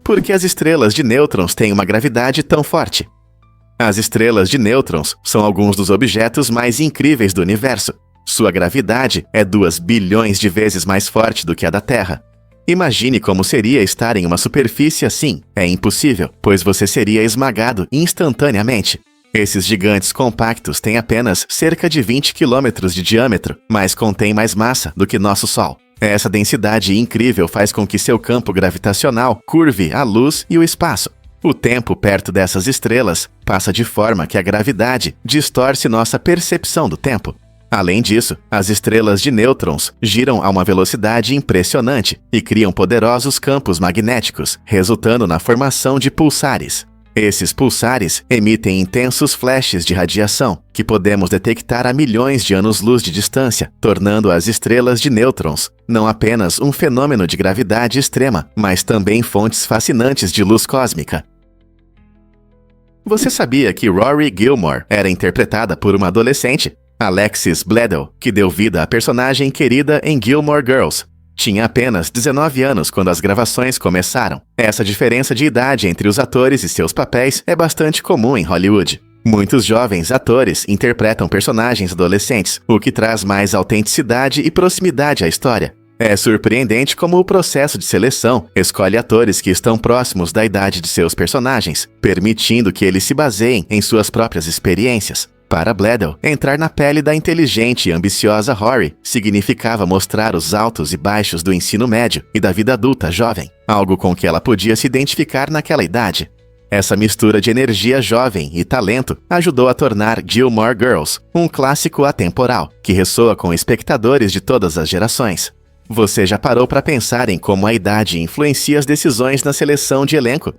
S1: Por que as estrelas de nêutrons têm uma gravidade tão forte? As estrelas de nêutrons são alguns dos objetos mais incríveis do universo. Sua gravidade é 2 bilhões de vezes mais forte do que a da Terra. Imagine como seria estar em uma superfície assim. É impossível, pois você seria esmagado instantaneamente. Esses gigantes compactos têm apenas cerca de 20 quilômetros de diâmetro, mas contêm mais massa do que nosso Sol. Essa densidade incrível faz com que seu campo gravitacional curve a luz e o espaço. O tempo perto dessas estrelas passa de forma que a gravidade distorce nossa percepção do tempo. Além disso, as estrelas de nêutrons giram a uma velocidade impressionante e criam poderosos campos magnéticos, resultando na formação de pulsares. Esses pulsares emitem intensos flashes de radiação, que podemos detectar a milhões de anos-luz de distância, tornando as estrelas de nêutrons não apenas um fenômeno de gravidade extrema, mas também fontes fascinantes de luz cósmica. Você sabia que Rory Gilmore era interpretada por uma adolescente, Alexis Bledel, que deu vida à personagem querida em Gilmore Girls? Tinha apenas 19 anos quando as gravações começaram. Essa diferença de idade entre os atores e seus papéis é bastante comum em Hollywood. Muitos jovens atores interpretam personagens adolescentes, o que traz mais autenticidade e proximidade à história. É surpreendente como o processo de seleção escolhe atores que estão próximos da idade de seus personagens, permitindo que eles se baseiem em suas próprias experiências. Para Bledel, entrar na pele da inteligente e ambiciosa Rory significava mostrar os altos e baixos do ensino médio e da vida adulta jovem, algo com que ela podia se identificar naquela idade. Essa mistura de energia jovem e talento ajudou a tornar Gilmore Girls um clássico atemporal, que ressoa com espectadores de todas as gerações. Você já parou para pensar em como a idade influencia as decisões na seleção de elenco?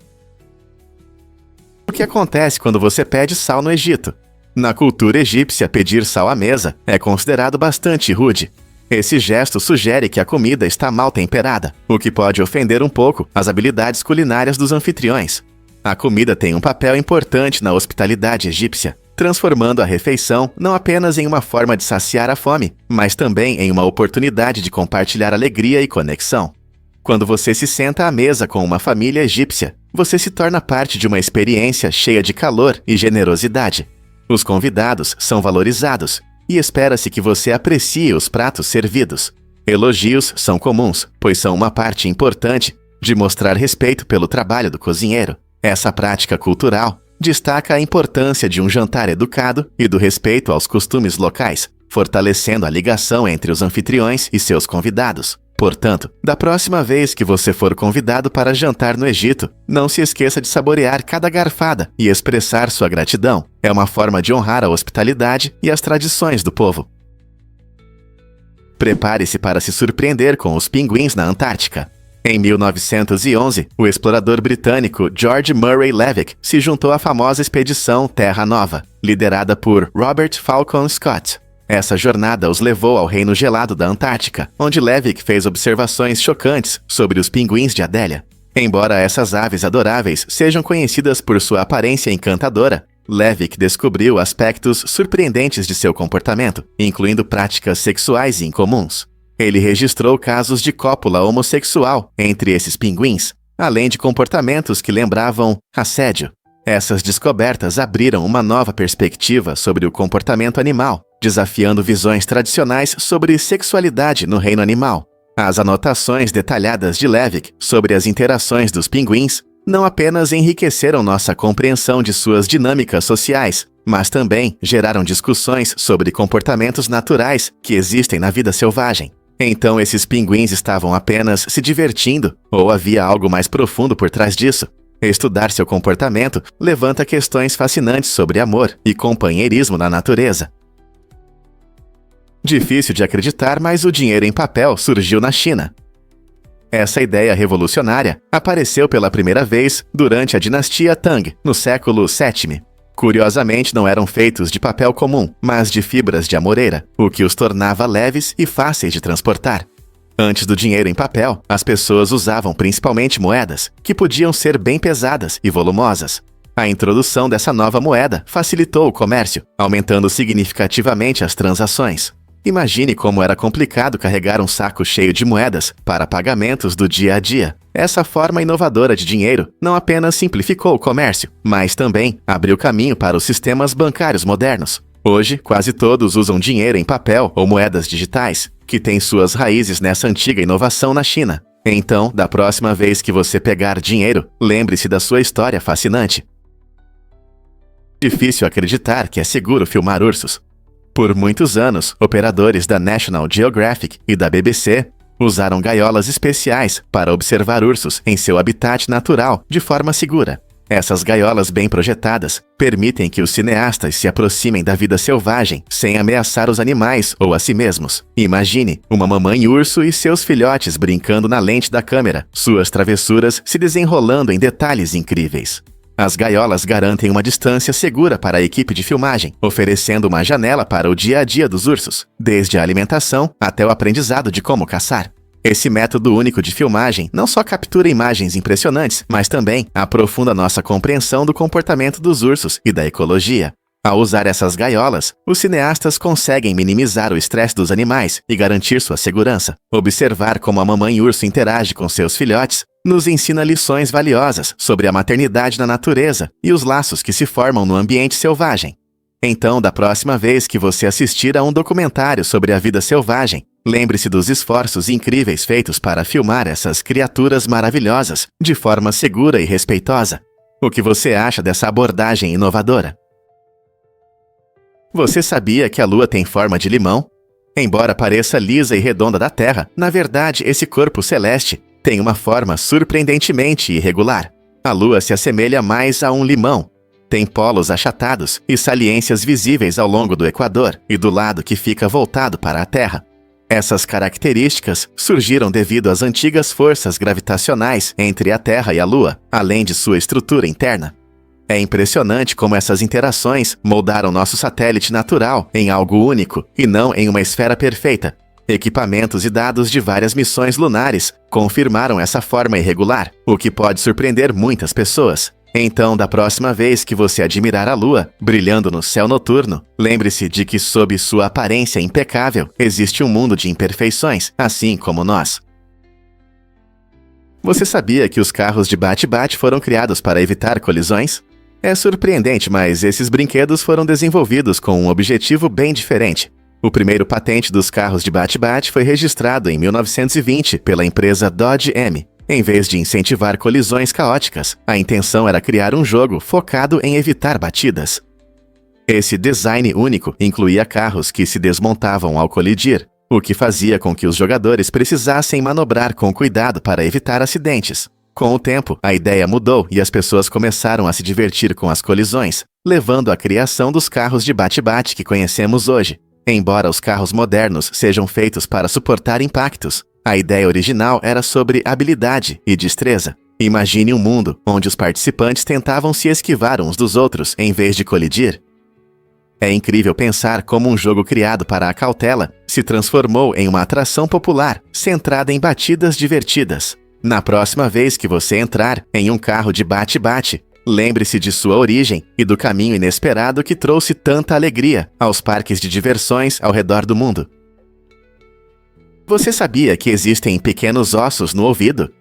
S1: O que acontece quando você pede sal no Egito? Na cultura egípcia, pedir sal à mesa é considerado bastante rude. Esse gesto sugere que a comida está mal temperada, o que pode ofender um pouco as habilidades culinárias dos anfitriões. A comida tem um papel importante na hospitalidade egípcia, transformando a refeição não apenas em uma forma de saciar a fome, mas também em uma oportunidade de compartilhar alegria e conexão. Quando você se senta à mesa com uma família egípcia, você se torna parte de uma experiência cheia de calor e generosidade. Os convidados são valorizados e espera-se que você aprecie os pratos servidos. Elogios são comuns, pois são uma parte importante de mostrar respeito pelo trabalho do cozinheiro. Essa prática cultural destaca a importância de um jantar educado e do respeito aos costumes locais, fortalecendo a ligação entre os anfitriões e seus convidados. Portanto, da próxima vez que você for convidado para jantar no Egito, não se esqueça de saborear cada garfada e expressar sua gratidão. É uma forma de honrar a hospitalidade e as tradições do povo. Prepare-se para se surpreender com os pinguins na Antártica. Em 1911, o explorador britânico George Murray Levick se juntou à famosa expedição Terra Nova, liderada por Robert Falcon Scott. Essa jornada os levou ao reino gelado da Antártica, onde Levick fez observações chocantes sobre os pinguins de Adélia. Embora essas aves adoráveis sejam conhecidas por sua aparência encantadora, Levick descobriu aspectos surpreendentes de seu comportamento, incluindo práticas sexuais incomuns. Ele registrou casos de cópula homossexual entre esses pinguins, além de comportamentos que lembravam assédio. Essas descobertas abriram uma nova perspectiva sobre o comportamento animal, desafiando visões tradicionais sobre sexualidade no reino animal. As anotações detalhadas de Levick sobre as interações dos pinguins não apenas enriqueceram nossa compreensão de suas dinâmicas sociais, mas também geraram discussões sobre comportamentos naturais que existem na vida selvagem. Então esses pinguins estavam apenas se divertindo, ou havia algo mais profundo por trás disso? Estudar seu comportamento levanta questões fascinantes sobre amor e companheirismo na natureza. Difícil de acreditar, mas o dinheiro em papel surgiu na China. Essa ideia revolucionária apareceu pela primeira vez durante a dinastia Tang, no século VII. Curiosamente, não eram feitos de papel comum, mas de fibras de amoreira, o que os tornava leves e fáceis de transportar. Antes do dinheiro em papel, as pessoas usavam principalmente moedas, que podiam ser bem pesadas e volumosas. A introdução dessa nova moeda facilitou o comércio, aumentando significativamente as transações. Imagine como era complicado carregar um saco cheio de moedas para pagamentos do dia a dia. Essa forma inovadora de dinheiro não apenas simplificou o comércio, mas também abriu caminho para os sistemas bancários modernos. Hoje, quase todos usam dinheiro em papel ou moedas digitais, que têm suas raízes nessa antiga inovação na China. Então, da próxima vez que você pegar dinheiro, lembre-se da sua história fascinante. Difícil acreditar que é seguro filmar ursos. Por muitos anos, operadores da National Geographic e da BBC usaram gaiolas especiais para observar ursos em seu habitat natural de forma segura. Essas gaiolas bem projetadas permitem que os cineastas se aproximem da vida selvagem sem ameaçar os animais ou a si mesmos. Imagine uma mamãe urso e seus filhotes brincando na lente da câmera, suas travessuras se desenrolando em detalhes incríveis. As gaiolas garantem uma distância segura para a equipe de filmagem, oferecendo uma janela para o dia a dia dos ursos, desde a alimentação até o aprendizado de como caçar. Esse método único de filmagem não só captura imagens impressionantes, mas também aprofunda nossa compreensão do comportamento dos ursos e da ecologia. Ao usar essas gaiolas, os cineastas conseguem minimizar o estresse dos animais e garantir sua segurança. Observar como a mamãe urso interage com seus filhotes nos ensina lições valiosas sobre a maternidade na natureza e os laços que se formam no ambiente selvagem. Então, da próxima vez que você assistir a um documentário sobre a vida selvagem, lembre-se dos esforços incríveis feitos para filmar essas criaturas maravilhosas de forma segura e respeitosa. O que você acha dessa abordagem inovadora? Você sabia que a Lua tem forma de limão? Embora pareça lisa e redonda da Terra, na verdade esse corpo celeste tem uma forma surpreendentemente irregular. A Lua se assemelha mais a um limão. Tem polos achatados e saliências visíveis ao longo do equador e do lado que fica voltado para a Terra. Essas características surgiram devido às antigas forças gravitacionais entre a Terra e a Lua, além de sua estrutura interna. É impressionante como essas interações moldaram nosso satélite natural em algo único e não em uma esfera perfeita. Equipamentos e dados de várias missões lunares confirmaram essa forma irregular, o que pode surpreender muitas pessoas. Então, da próxima vez que você admirar a Lua brilhando no céu noturno, lembre-se de que sob sua aparência impecável existe um mundo de imperfeições, assim como nós. Você sabia que os carros de bate-bate foram criados para evitar colisões? É surpreendente, mas esses brinquedos foram desenvolvidos com um objetivo bem diferente. O primeiro patente dos carros de bate-bate foi registrado em 1920 pela empresa Dodge M. Em vez de incentivar colisões caóticas, a intenção era criar um jogo focado em evitar batidas. Esse design único incluía carros que se desmontavam ao colidir, o que fazia com que os jogadores precisassem manobrar com cuidado para evitar acidentes. Com o tempo, a ideia mudou e as pessoas começaram a se divertir com as colisões, levando à criação dos carros de bate-bate que conhecemos hoje. Embora os carros modernos sejam feitos para suportar impactos, a ideia original era sobre habilidade e destreza. Imagine um mundo onde os participantes tentavam se esquivar uns dos outros em vez de colidir. É incrível pensar como um jogo criado para a cautela se transformou em uma atração popular centrada em batidas divertidas. Na próxima vez que você entrar em um carro de bate-bate, lembre-se de sua origem e do caminho inesperado que trouxe tanta alegria aos parques de diversões ao redor do mundo. Você sabia que existem pequenos ossos no ouvido?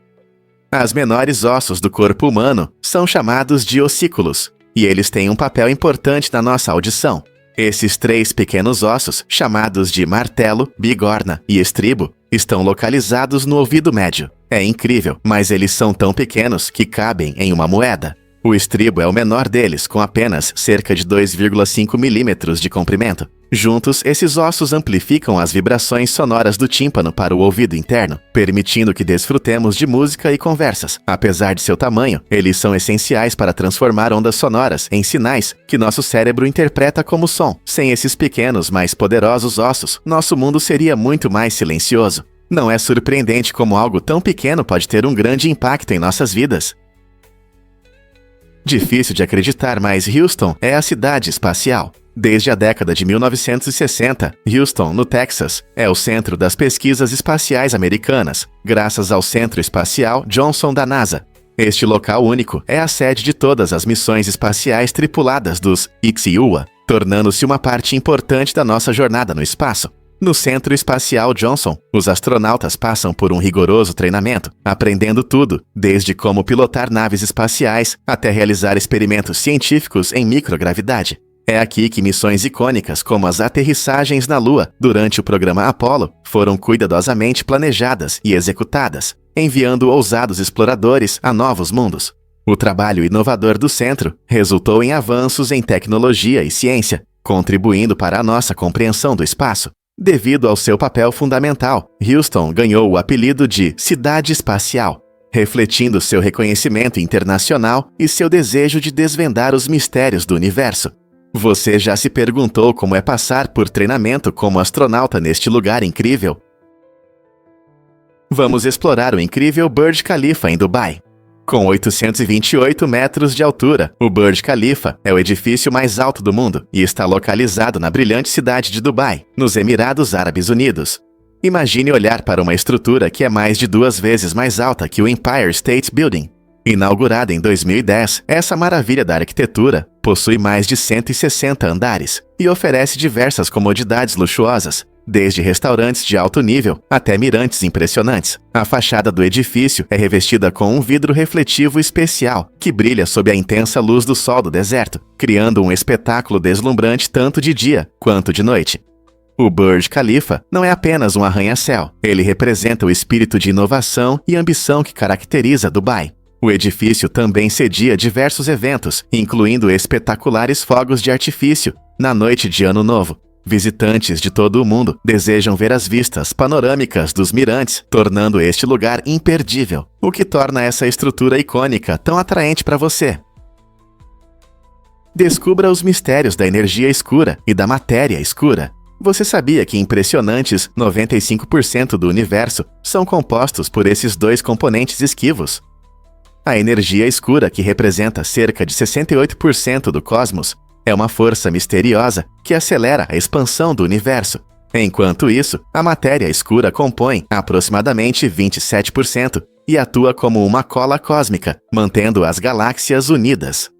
S1: As menores ossos do corpo humano são chamados de ossículos, e eles têm um papel importante na nossa audição. Esses 3 pequenos ossos, chamados de martelo, bigorna e estribo, estão localizados no ouvido médio. É incrível, mas eles são tão pequenos que cabem em uma moeda. O estribo é o menor deles, com apenas cerca de 2,5 milímetros de comprimento. Juntos, esses ossos amplificam as vibrações sonoras do tímpano para o ouvido interno, permitindo que desfrutemos de música e conversas. Apesar de seu tamanho, eles são essenciais para transformar ondas sonoras em sinais que nosso cérebro interpreta como som. Sem esses pequenos, mais poderosos ossos, nosso mundo seria muito mais silencioso. Não é surpreendente como algo tão pequeno pode ter um grande impacto em nossas vidas. Difícil de acreditar, mas Houston é a cidade espacial. Desde a década de 1960, Houston, no Texas, é o centro das pesquisas espaciais americanas, graças ao Centro Espacial Johnson da NASA. Este local único é a sede de todas as missões espaciais tripuladas dos Ixia, tornando-se uma parte importante da nossa jornada no espaço. No Centro Espacial Johnson, os astronautas passam por um rigoroso treinamento, aprendendo tudo, desde como pilotar naves espaciais até realizar experimentos científicos em microgravidade. É aqui que missões icônicas como as aterrissagens na Lua durante o programa Apollo foram cuidadosamente planejadas e executadas, enviando ousados exploradores a novos mundos. O trabalho inovador do centro resultou em avanços em tecnologia e ciência, contribuindo para a nossa compreensão do espaço. Devido ao seu papel fundamental, Houston ganhou o apelido de Cidade Espacial, refletindo seu reconhecimento internacional e seu desejo de desvendar os mistérios do universo. Você já se perguntou como é passar por treinamento como astronauta neste lugar incrível? Vamos explorar o incrível Burj Khalifa em Dubai. Com 828 metros de altura, o Burj Khalifa é o edifício mais alto do mundo e está localizado na brilhante cidade de Dubai, nos Emirados Árabes Unidos. Imagine olhar para uma estrutura que é mais de 2 vezes mais alta que o Empire State Building. Inaugurada em 2010, essa maravilha da arquitetura possui mais de 160 andares e oferece diversas comodidades luxuosas, desde restaurantes de alto nível até mirantes impressionantes. A fachada do edifício é revestida com um vidro refletivo especial que brilha sob a intensa luz do sol do deserto, criando um espetáculo deslumbrante tanto de dia quanto de noite. O Burj Khalifa não é apenas um arranha-céu, ele representa o espírito de inovação e ambição que caracteriza Dubai. O edifício também cedia diversos eventos, incluindo espetaculares fogos de artifício na noite de Ano Novo. Visitantes de todo o mundo desejam ver as vistas panorâmicas dos mirantes, tornando este lugar imperdível, o que torna essa estrutura icônica tão atraente para você. Descubra os mistérios da energia escura e da matéria escura. Você sabia que impressionantes 95% do universo são compostos por esses dois componentes esquivos? A energia escura, que representa cerca de 68% do cosmos, é uma força misteriosa que acelera a expansão do universo. Enquanto isso, a matéria escura compõe aproximadamente 27% e atua como uma cola cósmica, mantendo as galáxias unidas.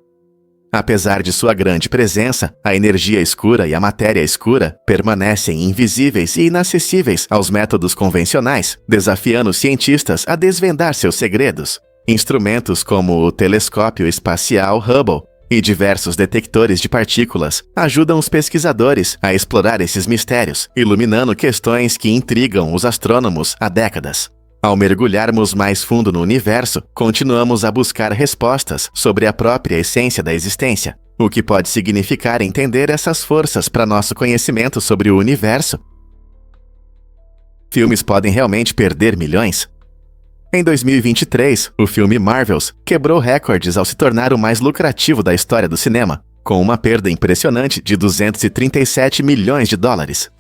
S1: Apesar de sua grande presença, a energia escura e a matéria escura permanecem invisíveis e inacessíveis aos métodos convencionais, desafiando os cientistas a desvendar seus segredos. Instrumentos como o telescópio espacial Hubble e diversos detectores de partículas ajudam os pesquisadores a explorar esses mistérios, iluminando questões que intrigam os astrônomos há décadas. Ao mergulharmos mais fundo no universo, continuamos a buscar respostas sobre a própria essência da existência, o que pode significar entender essas forças para nosso conhecimento sobre o universo. Filmes podem realmente perder milhões? Em 2023, o filme Marvels quebrou recordes ao se tornar o mais lucrativo da história do cinema, com uma perda impressionante de 237 milhões de dólares.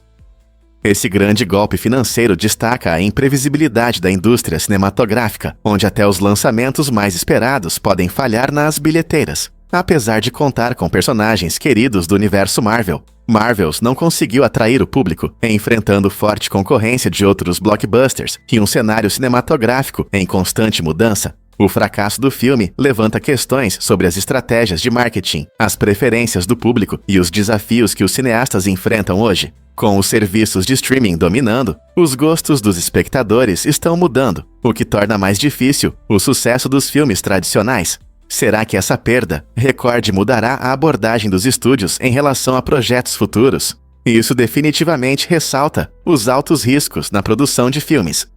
S1: Esse grande golpe financeiro destaca a imprevisibilidade da indústria cinematográfica, onde até os lançamentos mais esperados podem falhar nas bilheteiras. Apesar de contar com personagens queridos do universo Marvel, Marvels não conseguiu atrair o público, enfrentando forte concorrência de outros blockbusters e um cenário cinematográfico em constante mudança. O fracasso do filme levanta questões sobre as estratégias de marketing, as preferências do público e os desafios que os cineastas enfrentam hoje. Com os serviços de streaming dominando, os gostos dos espectadores estão mudando, o que torna mais difícil o sucesso dos filmes tradicionais. Será que essa perda recorde mudará a abordagem dos estúdios em relação a projetos futuros? Isso definitivamente ressalta os altos riscos na produção de filmes.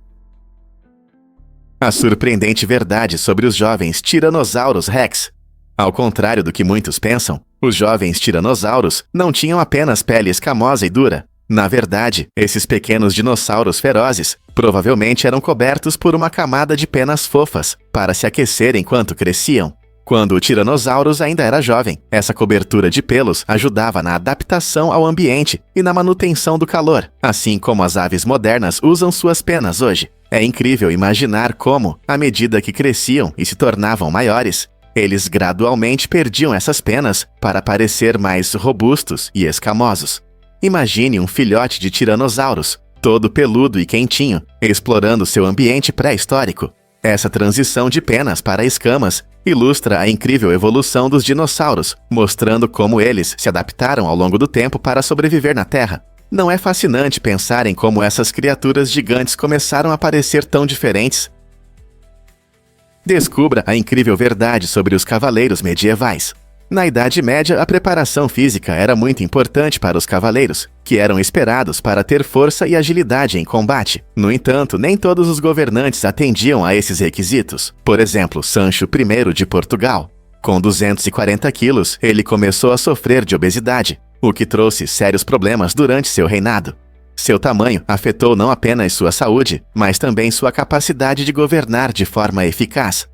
S1: A surpreendente verdade sobre os jovens Tiranossauros Rex. Ao contrário do que muitos pensam, os jovens tiranossauros não tinham apenas pele escamosa e dura. Na verdade, esses pequenos dinossauros ferozes provavelmente eram cobertos por uma camada de penas fofas para se aquecer enquanto cresciam. Quando o Tyrannosaurus ainda era jovem, essa cobertura de pelos ajudava na adaptação ao ambiente e na manutenção do calor, assim como as aves modernas usam suas penas hoje. É incrível imaginar como, à medida que cresciam e se tornavam maiores, eles gradualmente perdiam essas penas para parecer mais robustos e escamosos. Imagine um filhote de tiranossauros, todo peludo e quentinho, explorando seu ambiente pré-histórico. Essa transição de penas para escamas ilustra a incrível evolução dos dinossauros, mostrando como eles se adaptaram ao longo do tempo para sobreviver na Terra. Não é fascinante pensar em como essas criaturas gigantes começaram a parecer tão diferentes? Descubra a incrível verdade sobre os cavaleiros medievais. Na Idade Média, a preparação física era muito importante para os cavaleiros, que eram esperados para ter força e agilidade em combate. No entanto, nem todos os governantes atendiam a esses requisitos. Por exemplo, Sancho I de Portugal. Com 240 quilos, ele começou a sofrer de obesidade, o que trouxe sérios problemas durante seu reinado. Seu tamanho afetou não apenas sua saúde, mas também sua capacidade de governar de forma eficaz.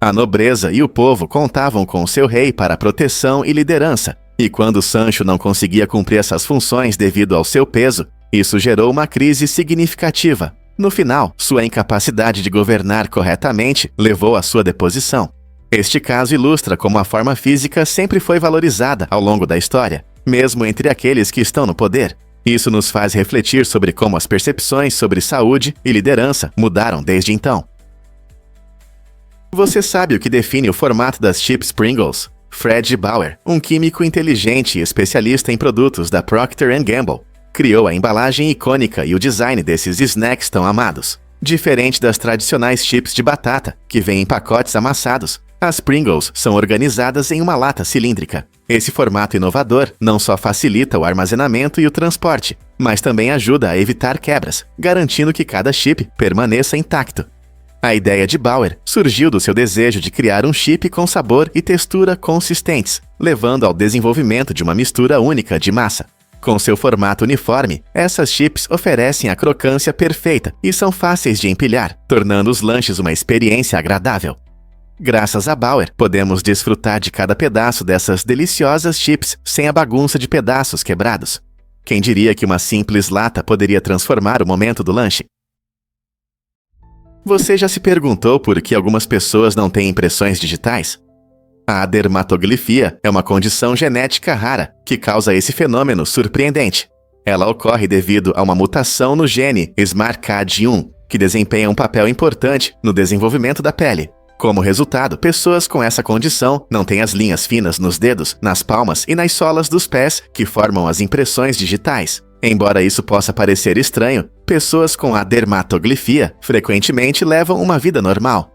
S1: A nobreza e o povo contavam com seu rei para proteção e liderança, e quando Sancho não conseguia cumprir essas funções devido ao seu peso, isso gerou uma crise significativa. No final, sua incapacidade de governar corretamente levou à sua deposição. Este caso ilustra como a forma física sempre foi valorizada ao longo da história, mesmo entre aqueles que estão no poder. Isso nos faz refletir sobre como as percepções sobre saúde e liderança mudaram desde então. Você sabe o que define o formato das chips Pringles? Fred Bauer, um químico inteligente e especialista em produtos da Procter & Gamble, criou a embalagem icônica e o design desses snacks tão amados. Diferente das tradicionais chips de batata, que vêm em pacotes amassados, as Pringles são organizadas em uma lata cilíndrica. Esse formato inovador não só facilita o armazenamento e o transporte, mas também ajuda a evitar quebras, garantindo que cada chip permaneça intacto. A ideia de Bauer surgiu do seu desejo de criar um chip com sabor e textura consistentes, levando ao desenvolvimento de uma mistura única de massa. Com seu formato uniforme, essas chips oferecem a crocância perfeita e são fáceis de empilhar, tornando os lanches uma experiência agradável. Graças a Bauer, podemos desfrutar de cada pedaço dessas deliciosas chips sem a bagunça de pedaços quebrados. Quem diria que uma simples lata poderia transformar o momento do lanche? Você já se perguntou por que algumas pessoas não têm impressões digitais? A dermatoglifia é uma condição genética rara que causa esse fenômeno surpreendente. Ela ocorre devido a uma mutação no gene SMARCA4, que desempenha um papel importante no desenvolvimento da pele. Como resultado, pessoas com essa condição não têm as linhas finas nos dedos, nas palmas e nas solas dos pés que formam as impressões digitais. Embora isso possa parecer estranho, pessoas com a dermatoglifia frequentemente levam uma vida normal.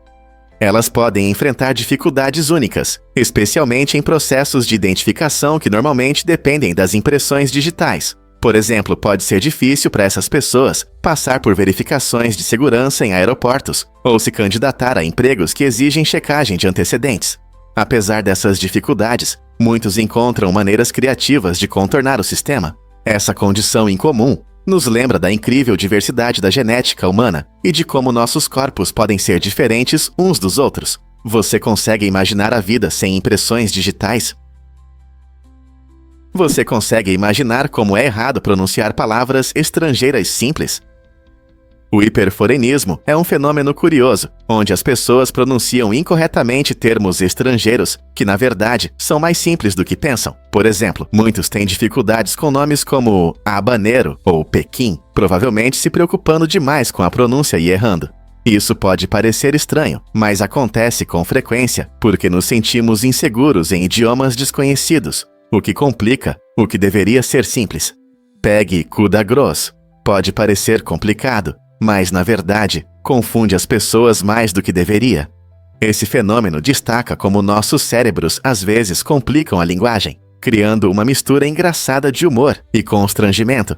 S1: Elas podem enfrentar dificuldades únicas, especialmente em processos de identificação que normalmente dependem das impressões digitais. Por exemplo, pode ser difícil para essas pessoas passar por verificações de segurança em aeroportos ou se candidatar a empregos que exigem checagem de antecedentes. Apesar dessas dificuldades, muitos encontram maneiras criativas de contornar o sistema. Essa condição incomum nos lembra da incrível diversidade da genética humana e de como nossos corpos podem ser diferentes uns dos outros. Você consegue imaginar a vida sem impressões digitais? Você consegue imaginar como é errado pronunciar palavras estrangeiras simples? O hiperforenismo é um fenômeno curioso, onde as pessoas pronunciam incorretamente termos estrangeiros, que na verdade são mais simples do que pensam. Por exemplo, muitos têm dificuldades com nomes como habanero ou Pequim, provavelmente se preocupando demais com a pronúncia e errando. Isso pode parecer estranho, mas acontece com frequência porque nos sentimos inseguros em idiomas desconhecidos, o que complica o que deveria ser simples. Pegue Cuda Gross. Pode parecer complicado, mas, na verdade, confunde as pessoas mais do que deveria. Esse fenômeno destaca como nossos cérebros às vezes complicam a linguagem, criando uma mistura engraçada de humor e constrangimento.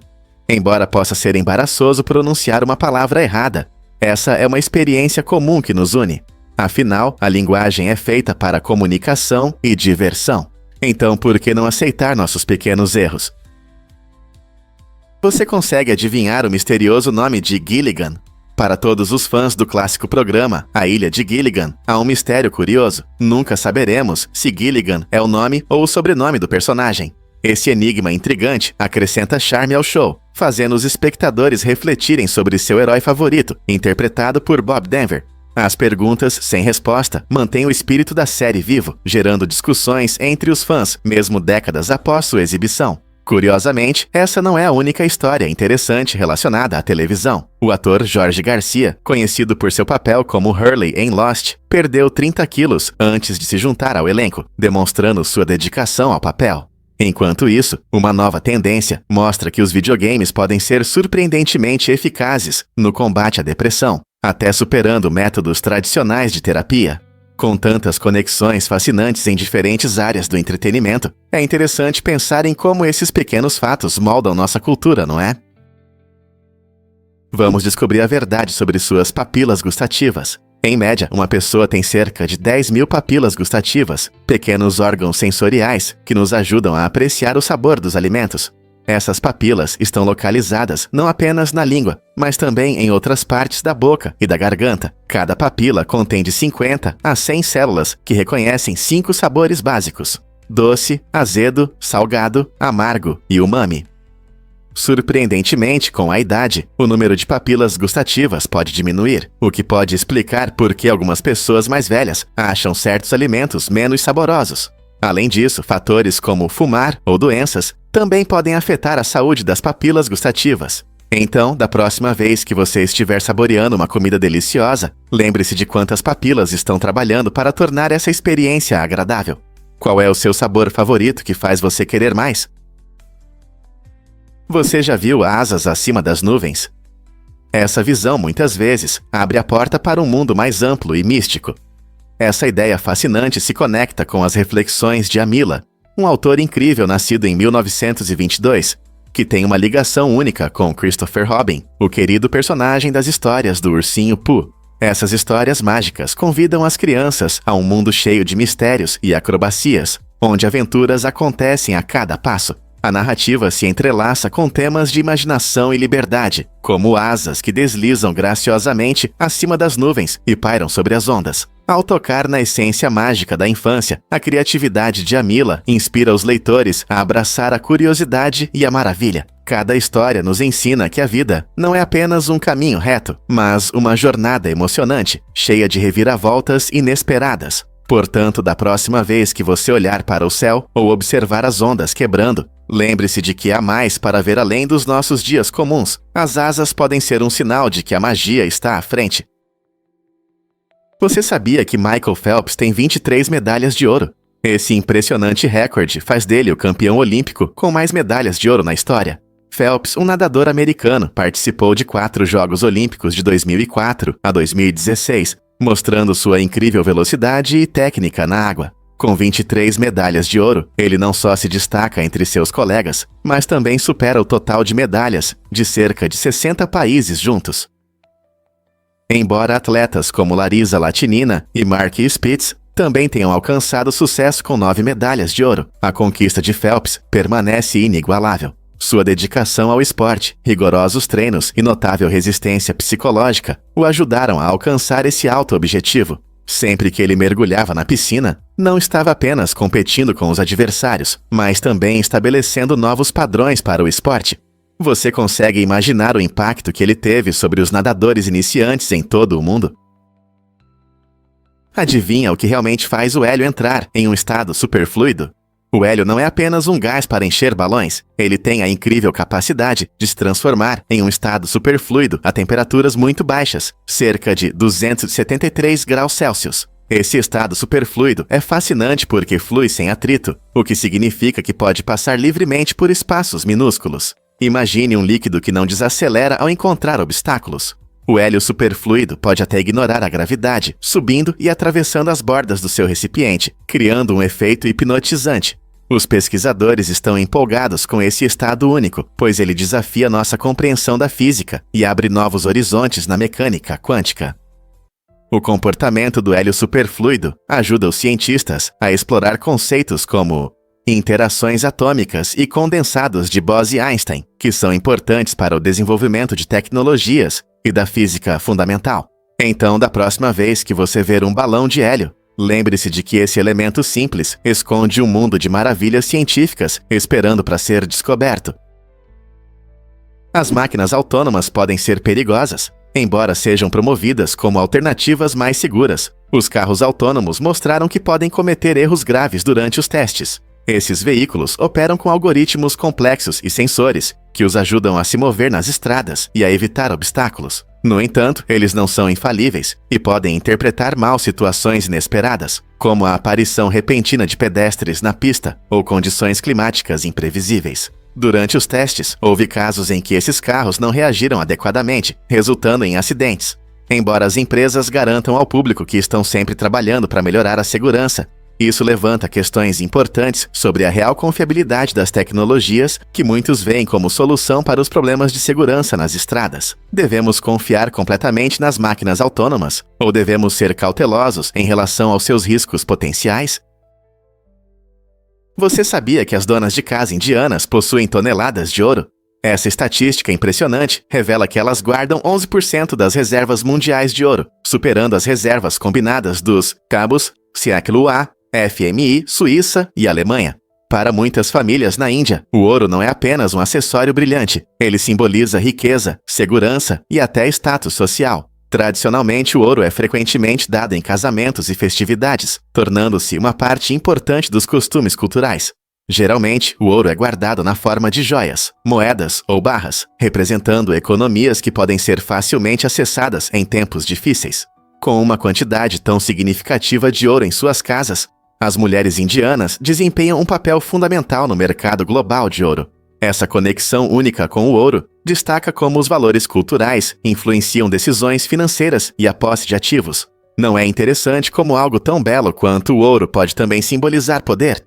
S1: Embora possa ser embaraçoso pronunciar uma palavra errada, essa é uma experiência comum que nos une. Afinal, a linguagem é feita para comunicação e diversão. Então, por que não aceitar nossos pequenos erros? Você consegue adivinhar o misterioso nome de Gilligan? Para todos os fãs do clássico programa A Ilha de Gilligan, há um mistério curioso. Nunca saberemos se Gilligan é o nome ou o sobrenome do personagem. Esse enigma intrigante acrescenta charme ao show, fazendo os espectadores refletirem sobre seu herói favorito, interpretado por Bob Denver. As perguntas sem resposta mantêm o espírito da série vivo, gerando discussões entre os fãs, mesmo décadas após sua exibição. Curiosamente, essa não é a única história interessante relacionada à televisão. O ator Jorge Garcia, conhecido por seu papel como Hurley em Lost, perdeu 30 quilos antes de se juntar ao elenco, demonstrando sua dedicação ao papel. Enquanto isso, uma nova tendência mostra que os videogames podem ser surpreendentemente eficazes no combate à depressão, até superando métodos tradicionais de terapia. Com tantas conexões fascinantes em diferentes áreas do entretenimento, é interessante pensar em como esses pequenos fatos moldam nossa cultura, não é? Vamos descobrir a verdade sobre suas papilas gustativas. Em média, uma pessoa tem cerca de 10.000 papilas gustativas, pequenos órgãos sensoriais que nos ajudam a apreciar o sabor dos alimentos. Essas papilas estão localizadas não apenas na língua, mas também em outras partes da boca e da garganta. Cada papila contém de 50 a 100 células que reconhecem 5 sabores básicos: doce, azedo, salgado, amargo e umami. Surpreendentemente, com a idade, o número de papilas gustativas pode diminuir, o que pode explicar por que algumas pessoas mais velhas acham certos alimentos menos saborosos. Além disso, fatores como fumar ou doenças também podem afetar a saúde das papilas gustativas. Então, da próxima vez que você estiver saboreando uma comida deliciosa, lembre-se de quantas papilas estão trabalhando para tornar essa experiência agradável. Qual é o seu sabor favorito que faz você querer mais? Você já viu asas acima das nuvens? Essa visão, muitas vezes, abre a porta para um mundo mais amplo e místico. Essa ideia fascinante se conecta com as reflexões de Amila, um autor incrível nascido em 1922, que tem uma ligação única com Christopher Robin, o querido personagem das histórias do Ursinho Pooh. Essas histórias mágicas convidam as crianças a um mundo cheio de mistérios e acrobacias, onde aventuras acontecem a cada passo. A narrativa se entrelaça com temas de imaginação e liberdade, como asas que deslizam graciosamente acima das nuvens e pairam sobre as ondas. Ao tocar na essência mágica da infância, a criatividade de Amila inspira os leitores a abraçar a curiosidade e a maravilha. Cada história nos ensina que a vida não é apenas um caminho reto, mas uma jornada emocionante, cheia de reviravoltas inesperadas. Portanto, da próxima vez que você olhar para o céu ou observar as ondas quebrando, lembre-se de que há mais para ver além dos nossos dias comuns. As asas podem ser um sinal de que a magia está à frente. Você sabia que Michael Phelps tem 23 medalhas de ouro? Esse impressionante recorde faz dele o campeão olímpico com mais medalhas de ouro na história. Phelps, um nadador americano, participou de 4 Jogos Olímpicos de 2004 a 2016, mostrando sua incrível velocidade e técnica na água. Com 23 medalhas de ouro, ele não só se destaca entre seus colegas, mas também supera o total de medalhas de cerca de 60 países juntos. Embora atletas como Larisa Latinina e Mark Spitz também tenham alcançado sucesso com 9 medalhas de ouro, a conquista de Phelps permanece inigualável. Sua dedicação ao esporte, rigorosos treinos e notável resistência psicológica o ajudaram a alcançar esse alto objetivo. Sempre que ele mergulhava na piscina, não estava apenas competindo com os adversários, mas também estabelecendo novos padrões para o esporte. Você consegue imaginar o impacto que ele teve sobre os nadadores iniciantes em todo o mundo? Adivinha o que realmente faz o hélio entrar em um estado superfluido? O hélio não é apenas um gás para encher balões, ele tem a incrível capacidade de se transformar em um estado superfluido a temperaturas muito baixas, cerca de 273 graus Celsius. Esse estado superfluido é fascinante porque flui sem atrito, o que significa que pode passar livremente por espaços minúsculos. Imagine um líquido que não desacelera ao encontrar obstáculos. O hélio superfluido pode até ignorar a gravidade, subindo e atravessando as bordas do seu recipiente, criando um efeito hipnotizante. Os pesquisadores estão empolgados com esse estado único, pois ele desafia nossa compreensão da física e abre novos horizontes na mecânica quântica. O comportamento do hélio superfluido ajuda os cientistas a explorar conceitos como interações atômicas e condensados de Bose-Einstein, que são importantes para o desenvolvimento de tecnologias e da física fundamental. Então, da próxima vez que você ver um balão de hélio, lembre-se de que esse elemento simples esconde um mundo de maravilhas científicas esperando para ser descoberto. As máquinas autônomas podem ser perigosas, embora sejam promovidas como alternativas mais seguras. Os carros autônomos mostraram que podem cometer erros graves durante os testes. Esses veículos operam com algoritmos complexos e sensores, que os ajudam a se mover nas estradas e a evitar obstáculos. No entanto, eles não são infalíveis e podem interpretar mal situações inesperadas, como a aparição repentina de pedestres na pista ou condições climáticas imprevisíveis. Durante os testes, houve casos em que esses carros não reagiram adequadamente, resultando em acidentes. Embora as empresas garantam ao público que estão sempre trabalhando para melhorar a segurança, isso levanta questões importantes sobre a real confiabilidade das tecnologias que muitos veem como solução para os problemas de segurança nas estradas. Devemos confiar completamente nas máquinas autônomas ou devemos ser cautelosos em relação aos seus riscos potenciais? Você sabia que as donas de casa indianas possuem toneladas de ouro? Essa estatística impressionante revela que elas guardam 11% das reservas mundiais de ouro, superando as reservas combinadas dos cabos CLUA, FMI, Suíça e Alemanha. Para muitas famílias na Índia, o ouro não é apenas um acessório brilhante, ele simboliza riqueza, segurança e até status social. Tradicionalmente, o ouro é frequentemente dado em casamentos e festividades, tornando-se uma parte importante dos costumes culturais. Geralmente, o ouro é guardado na forma de joias, moedas ou barras, representando economias que podem ser facilmente acessadas em tempos difíceis. Com uma quantidade tão significativa de ouro em suas casas, as mulheres indianas desempenham um papel fundamental no mercado global de ouro. Essa conexão única com o ouro destaca como os valores culturais influenciam decisões financeiras e a posse de ativos. Não é interessante como algo tão belo quanto o ouro pode também simbolizar poder?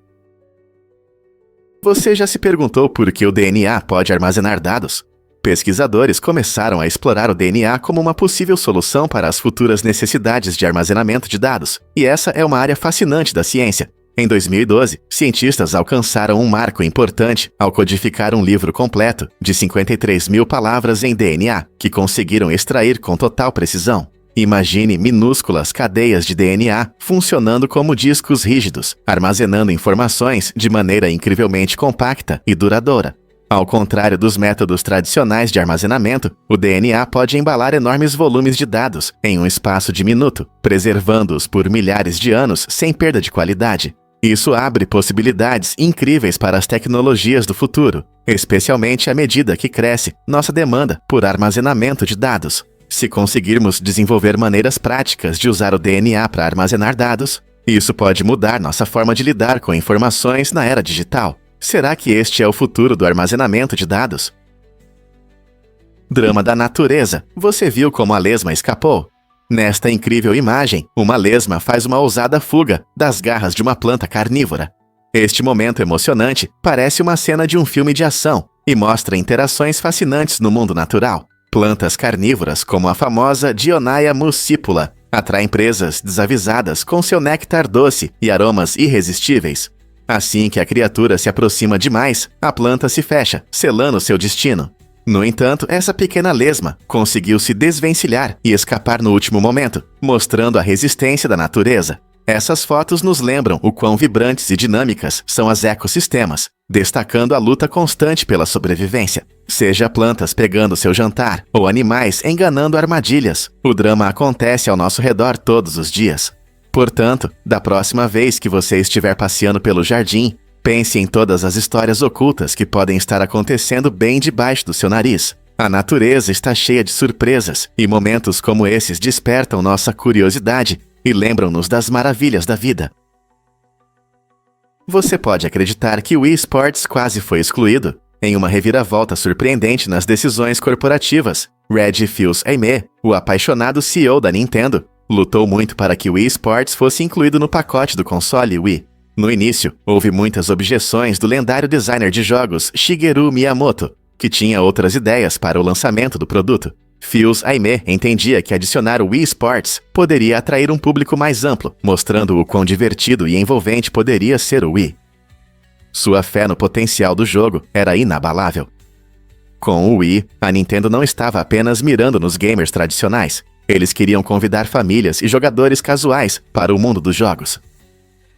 S1: Você já se perguntou por que o DNA pode armazenar dados? Pesquisadores começaram a explorar o DNA como uma possível solução para as futuras necessidades de armazenamento de dados, e essa é uma área fascinante da ciência. Em 2012, cientistas alcançaram um marco importante ao codificar um livro completo de 53 mil palavras em DNA, que conseguiram extrair com total precisão. Imagine minúsculas cadeias de DNA funcionando como discos rígidos, armazenando informações de maneira incrivelmente compacta e duradoura. Ao contrário dos métodos tradicionais de armazenamento, o DNA pode embalar enormes volumes de dados em um espaço de minuto, preservando-os por milhares de anos sem perda de qualidade. Isso abre possibilidades incríveis para as tecnologias do futuro, especialmente à medida que cresce nossa demanda por armazenamento de dados. Se conseguirmos desenvolver maneiras práticas de usar o DNA para armazenar dados, isso pode mudar nossa forma de lidar com informações na era digital. Será que este é o futuro do armazenamento de dados? Drama da natureza. Você viu como a lesma escapou? Nesta incrível imagem, uma lesma faz uma ousada fuga das garras de uma planta carnívora. Este momento emocionante parece uma cena de um filme de ação e mostra interações fascinantes no mundo natural. Plantas carnívoras, como a famosa Dionaea muscipula, atraem presas desavisadas com seu néctar doce e aromas irresistíveis. Assim que a criatura se aproxima demais, a planta se fecha, selando seu destino. No entanto, essa pequena lesma conseguiu se desvencilhar e escapar no último momento, mostrando a resistência da natureza. Essas fotos nos lembram o quão vibrantes e dinâmicas são os ecossistemas, destacando a luta constante pela sobrevivência. Seja plantas pegando seu jantar ou animais enganando armadilhas, o drama acontece ao nosso redor todos os dias. Portanto, da próxima vez que você estiver passeando pelo jardim, pense em todas as histórias ocultas que podem estar acontecendo bem debaixo do seu nariz. A natureza está cheia de surpresas, e momentos como esses despertam nossa curiosidade e lembram-nos das maravilhas da vida. Você pode acreditar que o Wii Sports quase foi excluído? Em uma reviravolta surpreendente nas decisões corporativas, Reggie Fils-Aimé, o apaixonado CEO da Nintendo, lutou muito para que o Wii Sports fosse incluído no pacote do console Wii. No início, houve muitas objeções do lendário designer de jogos Shigeru Miyamoto, que tinha outras ideias para o lançamento do produto. Fils-Aimé entendia que adicionar o Wii Sports poderia atrair um público mais amplo, mostrando o quão divertido e envolvente poderia ser o Wii. Sua fé no potencial do jogo era inabalável. Com o Wii, a Nintendo não estava apenas mirando nos gamers tradicionais. Eles queriam convidar famílias e jogadores casuais para o mundo dos jogos.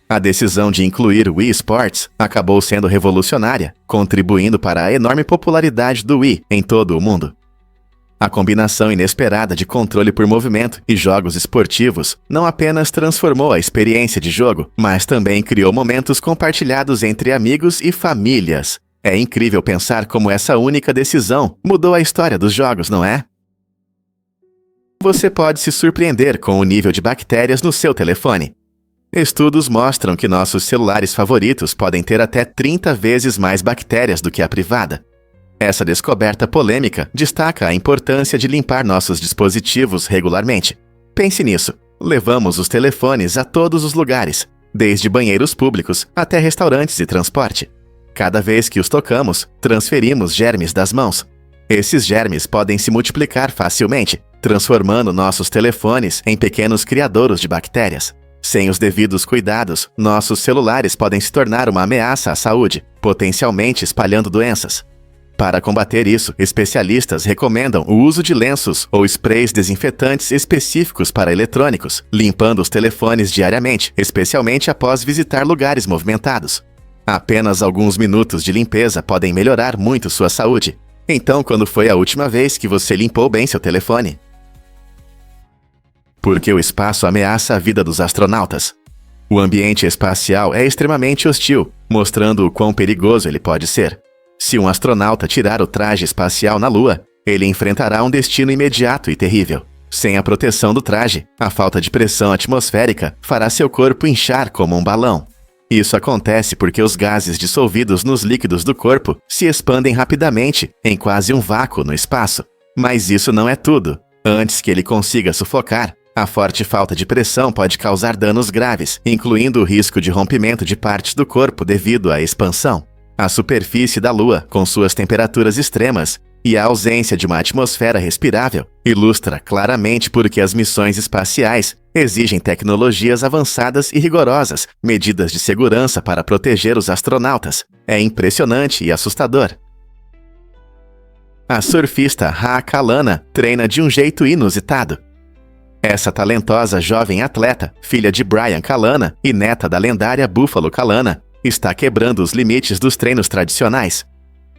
S1: A decisão de incluir o Wii Sports acabou sendo revolucionária, contribuindo para a enorme popularidade do Wii em todo o mundo. A combinação inesperada de controle por movimento e jogos esportivos não apenas transformou a experiência de jogo, mas também criou momentos compartilhados entre amigos e famílias. É incrível pensar como essa única decisão mudou a história dos jogos, não é? Você pode se surpreender com o nível de bactérias no seu telefone. Estudos mostram que nossos celulares favoritos podem ter até 30 vezes mais bactérias do que a privada. Essa descoberta polêmica destaca a importância de limpar nossos dispositivos regularmente. Pense nisso. Levamos os telefones a todos os lugares, desde banheiros públicos até restaurantes e transporte. Cada vez que os tocamos, transferimos germes das mãos. Esses germes podem se multiplicar facilmente, transformando nossos telefones em pequenos criadouros de bactérias. Sem os devidos cuidados, nossos celulares podem se tornar uma ameaça à saúde, potencialmente espalhando doenças. Para combater isso, especialistas recomendam o uso de lenços ou sprays desinfetantes específicos para eletrônicos, limpando os telefones diariamente, especialmente após visitar lugares movimentados. Apenas alguns minutos de limpeza podem melhorar muito sua saúde. Então, quando foi a última vez que você limpou bem seu telefone? Porque o espaço ameaça a vida dos astronautas. O ambiente espacial é extremamente hostil, mostrando o quão perigoso ele pode ser. Se um astronauta tirar o traje espacial na Lua, ele enfrentará um destino imediato e terrível. Sem a proteção do traje, a falta de pressão atmosférica fará seu corpo inchar como um balão. Isso acontece porque os gases dissolvidos nos líquidos do corpo se expandem rapidamente em quase um vácuo no espaço. Mas isso não é tudo. Antes que ele consiga sufocar, a forte falta de pressão pode causar danos graves, incluindo o risco de rompimento de partes do corpo devido à expansão. A superfície da Lua, com suas temperaturas extremas e a ausência de uma atmosfera respirável, ilustra claramente por que as missões espaciais exigem tecnologias avançadas e rigorosas, medidas de segurança para proteger os astronautas. É impressionante e assustador. A surfista Ha Kalana treina de um jeito inusitado. Essa talentosa jovem atleta, filha de Brian Kalana e neta da lendária Buffalo Kalana, está quebrando os limites dos treinos tradicionais.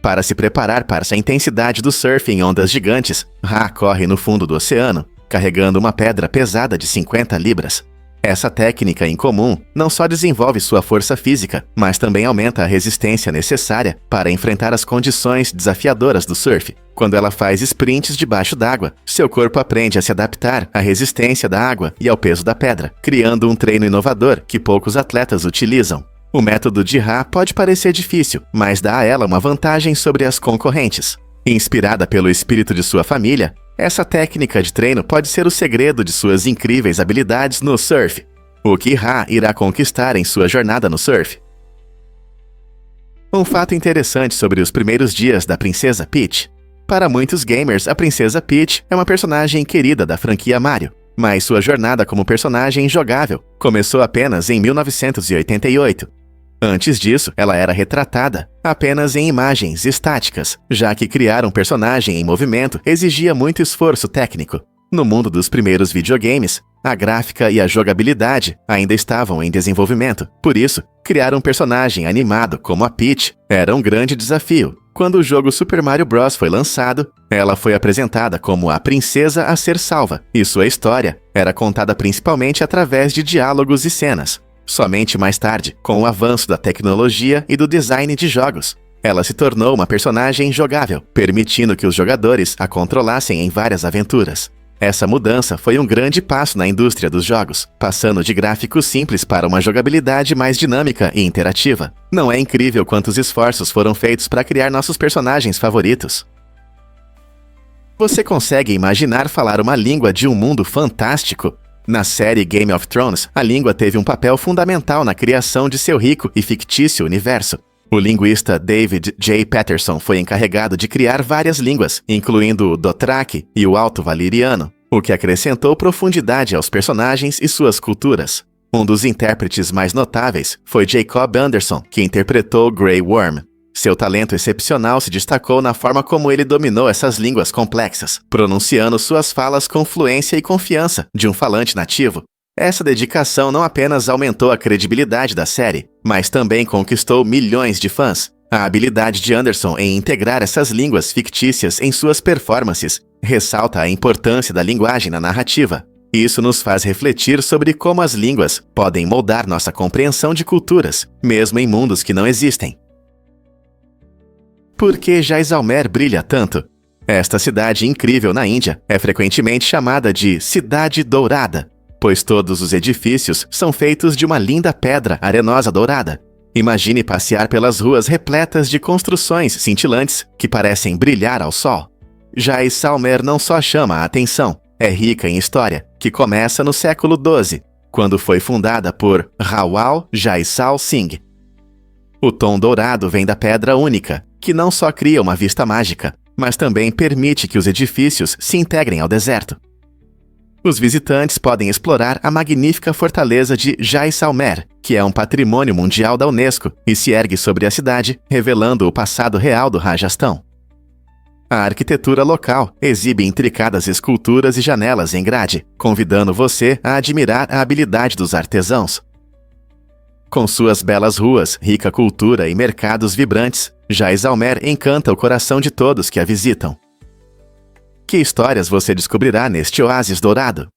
S1: Para se preparar para a intensidade do surf em ondas gigantes, Ha corre no fundo do oceano, carregando uma pedra pesada de 50 libras. Essa técnica incomum não só desenvolve sua força física, mas também aumenta a resistência necessária para enfrentar as condições desafiadoras do surf. Quando ela faz sprints debaixo d'água, seu corpo aprende a se adaptar à resistência da água e ao peso da pedra, criando um treino inovador que poucos atletas utilizam. O método de Ha pode parecer difícil, mas dá a ela uma vantagem sobre as concorrentes. Inspirada pelo espírito de sua família, essa técnica de treino pode ser o segredo de suas incríveis habilidades no surf. O que Ha irá conquistar em sua jornada no surf? Um fato interessante sobre os primeiros dias da Princesa Peach. Para muitos gamers, a Princesa Peach é uma personagem querida da franquia Mario. Mas sua jornada como personagem jogável começou apenas em 1988. Antes disso, ela era retratada apenas em imagens estáticas, já que criar um personagem em movimento exigia muito esforço técnico. No mundo dos primeiros videogames, a gráfica e a jogabilidade ainda estavam em desenvolvimento. Por isso, criar um personagem animado como a Peach era um grande desafio. Quando o jogo Super Mario Bros. Foi lançado, ela foi apresentada como a princesa a ser salva, e sua história era contada principalmente através de diálogos e cenas. Somente mais tarde, com o avanço da tecnologia e do design de jogos, ela se tornou uma personagem jogável, permitindo que os jogadores a controlassem em várias aventuras. Essa mudança foi um grande passo na indústria dos jogos, passando de gráficos simples para uma jogabilidade mais dinâmica e interativa. Não é incrível quantos esforços foram feitos para criar nossos personagens favoritos? Você consegue imaginar falar uma língua de um mundo fantástico? Na série Game of Thrones, a língua teve um papel fundamental na criação de seu rico e fictício universo. O linguista David J. Patterson foi encarregado de criar várias línguas, incluindo o Dothraki e o Alto Valyriano, o que acrescentou profundidade aos personagens e suas culturas. Um dos intérpretes mais notáveis foi Jacob Anderson, que interpretou Grey Worm. Seu talento excepcional se destacou na forma como ele dominou essas línguas complexas, pronunciando suas falas com fluência e confiança de um falante nativo. Essa dedicação não apenas aumentou a credibilidade da série, mas também conquistou milhões de fãs. A habilidade de Anderson em integrar essas línguas fictícias em suas performances ressalta a importância da linguagem na narrativa. Isso nos faz refletir sobre como as línguas podem moldar nossa compreensão de culturas, mesmo em mundos que não existem. Por que Jaisalmer brilha tanto? Esta cidade incrível na Índia é frequentemente chamada de Cidade Dourada, pois todos os edifícios são feitos de uma linda pedra arenosa dourada. Imagine passear pelas ruas repletas de construções cintilantes que parecem brilhar ao sol. Jaisalmer não só chama a atenção, é rica em história, que começa no século XII, quando foi fundada por Rawal Jaisal Singh. O tom dourado vem da pedra única, que não só cria uma vista mágica, mas também permite que os edifícios se integrem ao deserto. Os visitantes podem explorar a magnífica fortaleza de Jaisalmer, que é um patrimônio mundial da Unesco e se ergue sobre a cidade, revelando o passado real do Rajastão. A arquitetura local exibe intricadas esculturas e janelas em grade, convidando você a admirar a habilidade dos artesãos. Com suas belas ruas, rica cultura e mercados vibrantes, Jaisalmer encanta o coração de todos que a visitam. Que histórias você descobrirá neste oásis dourado?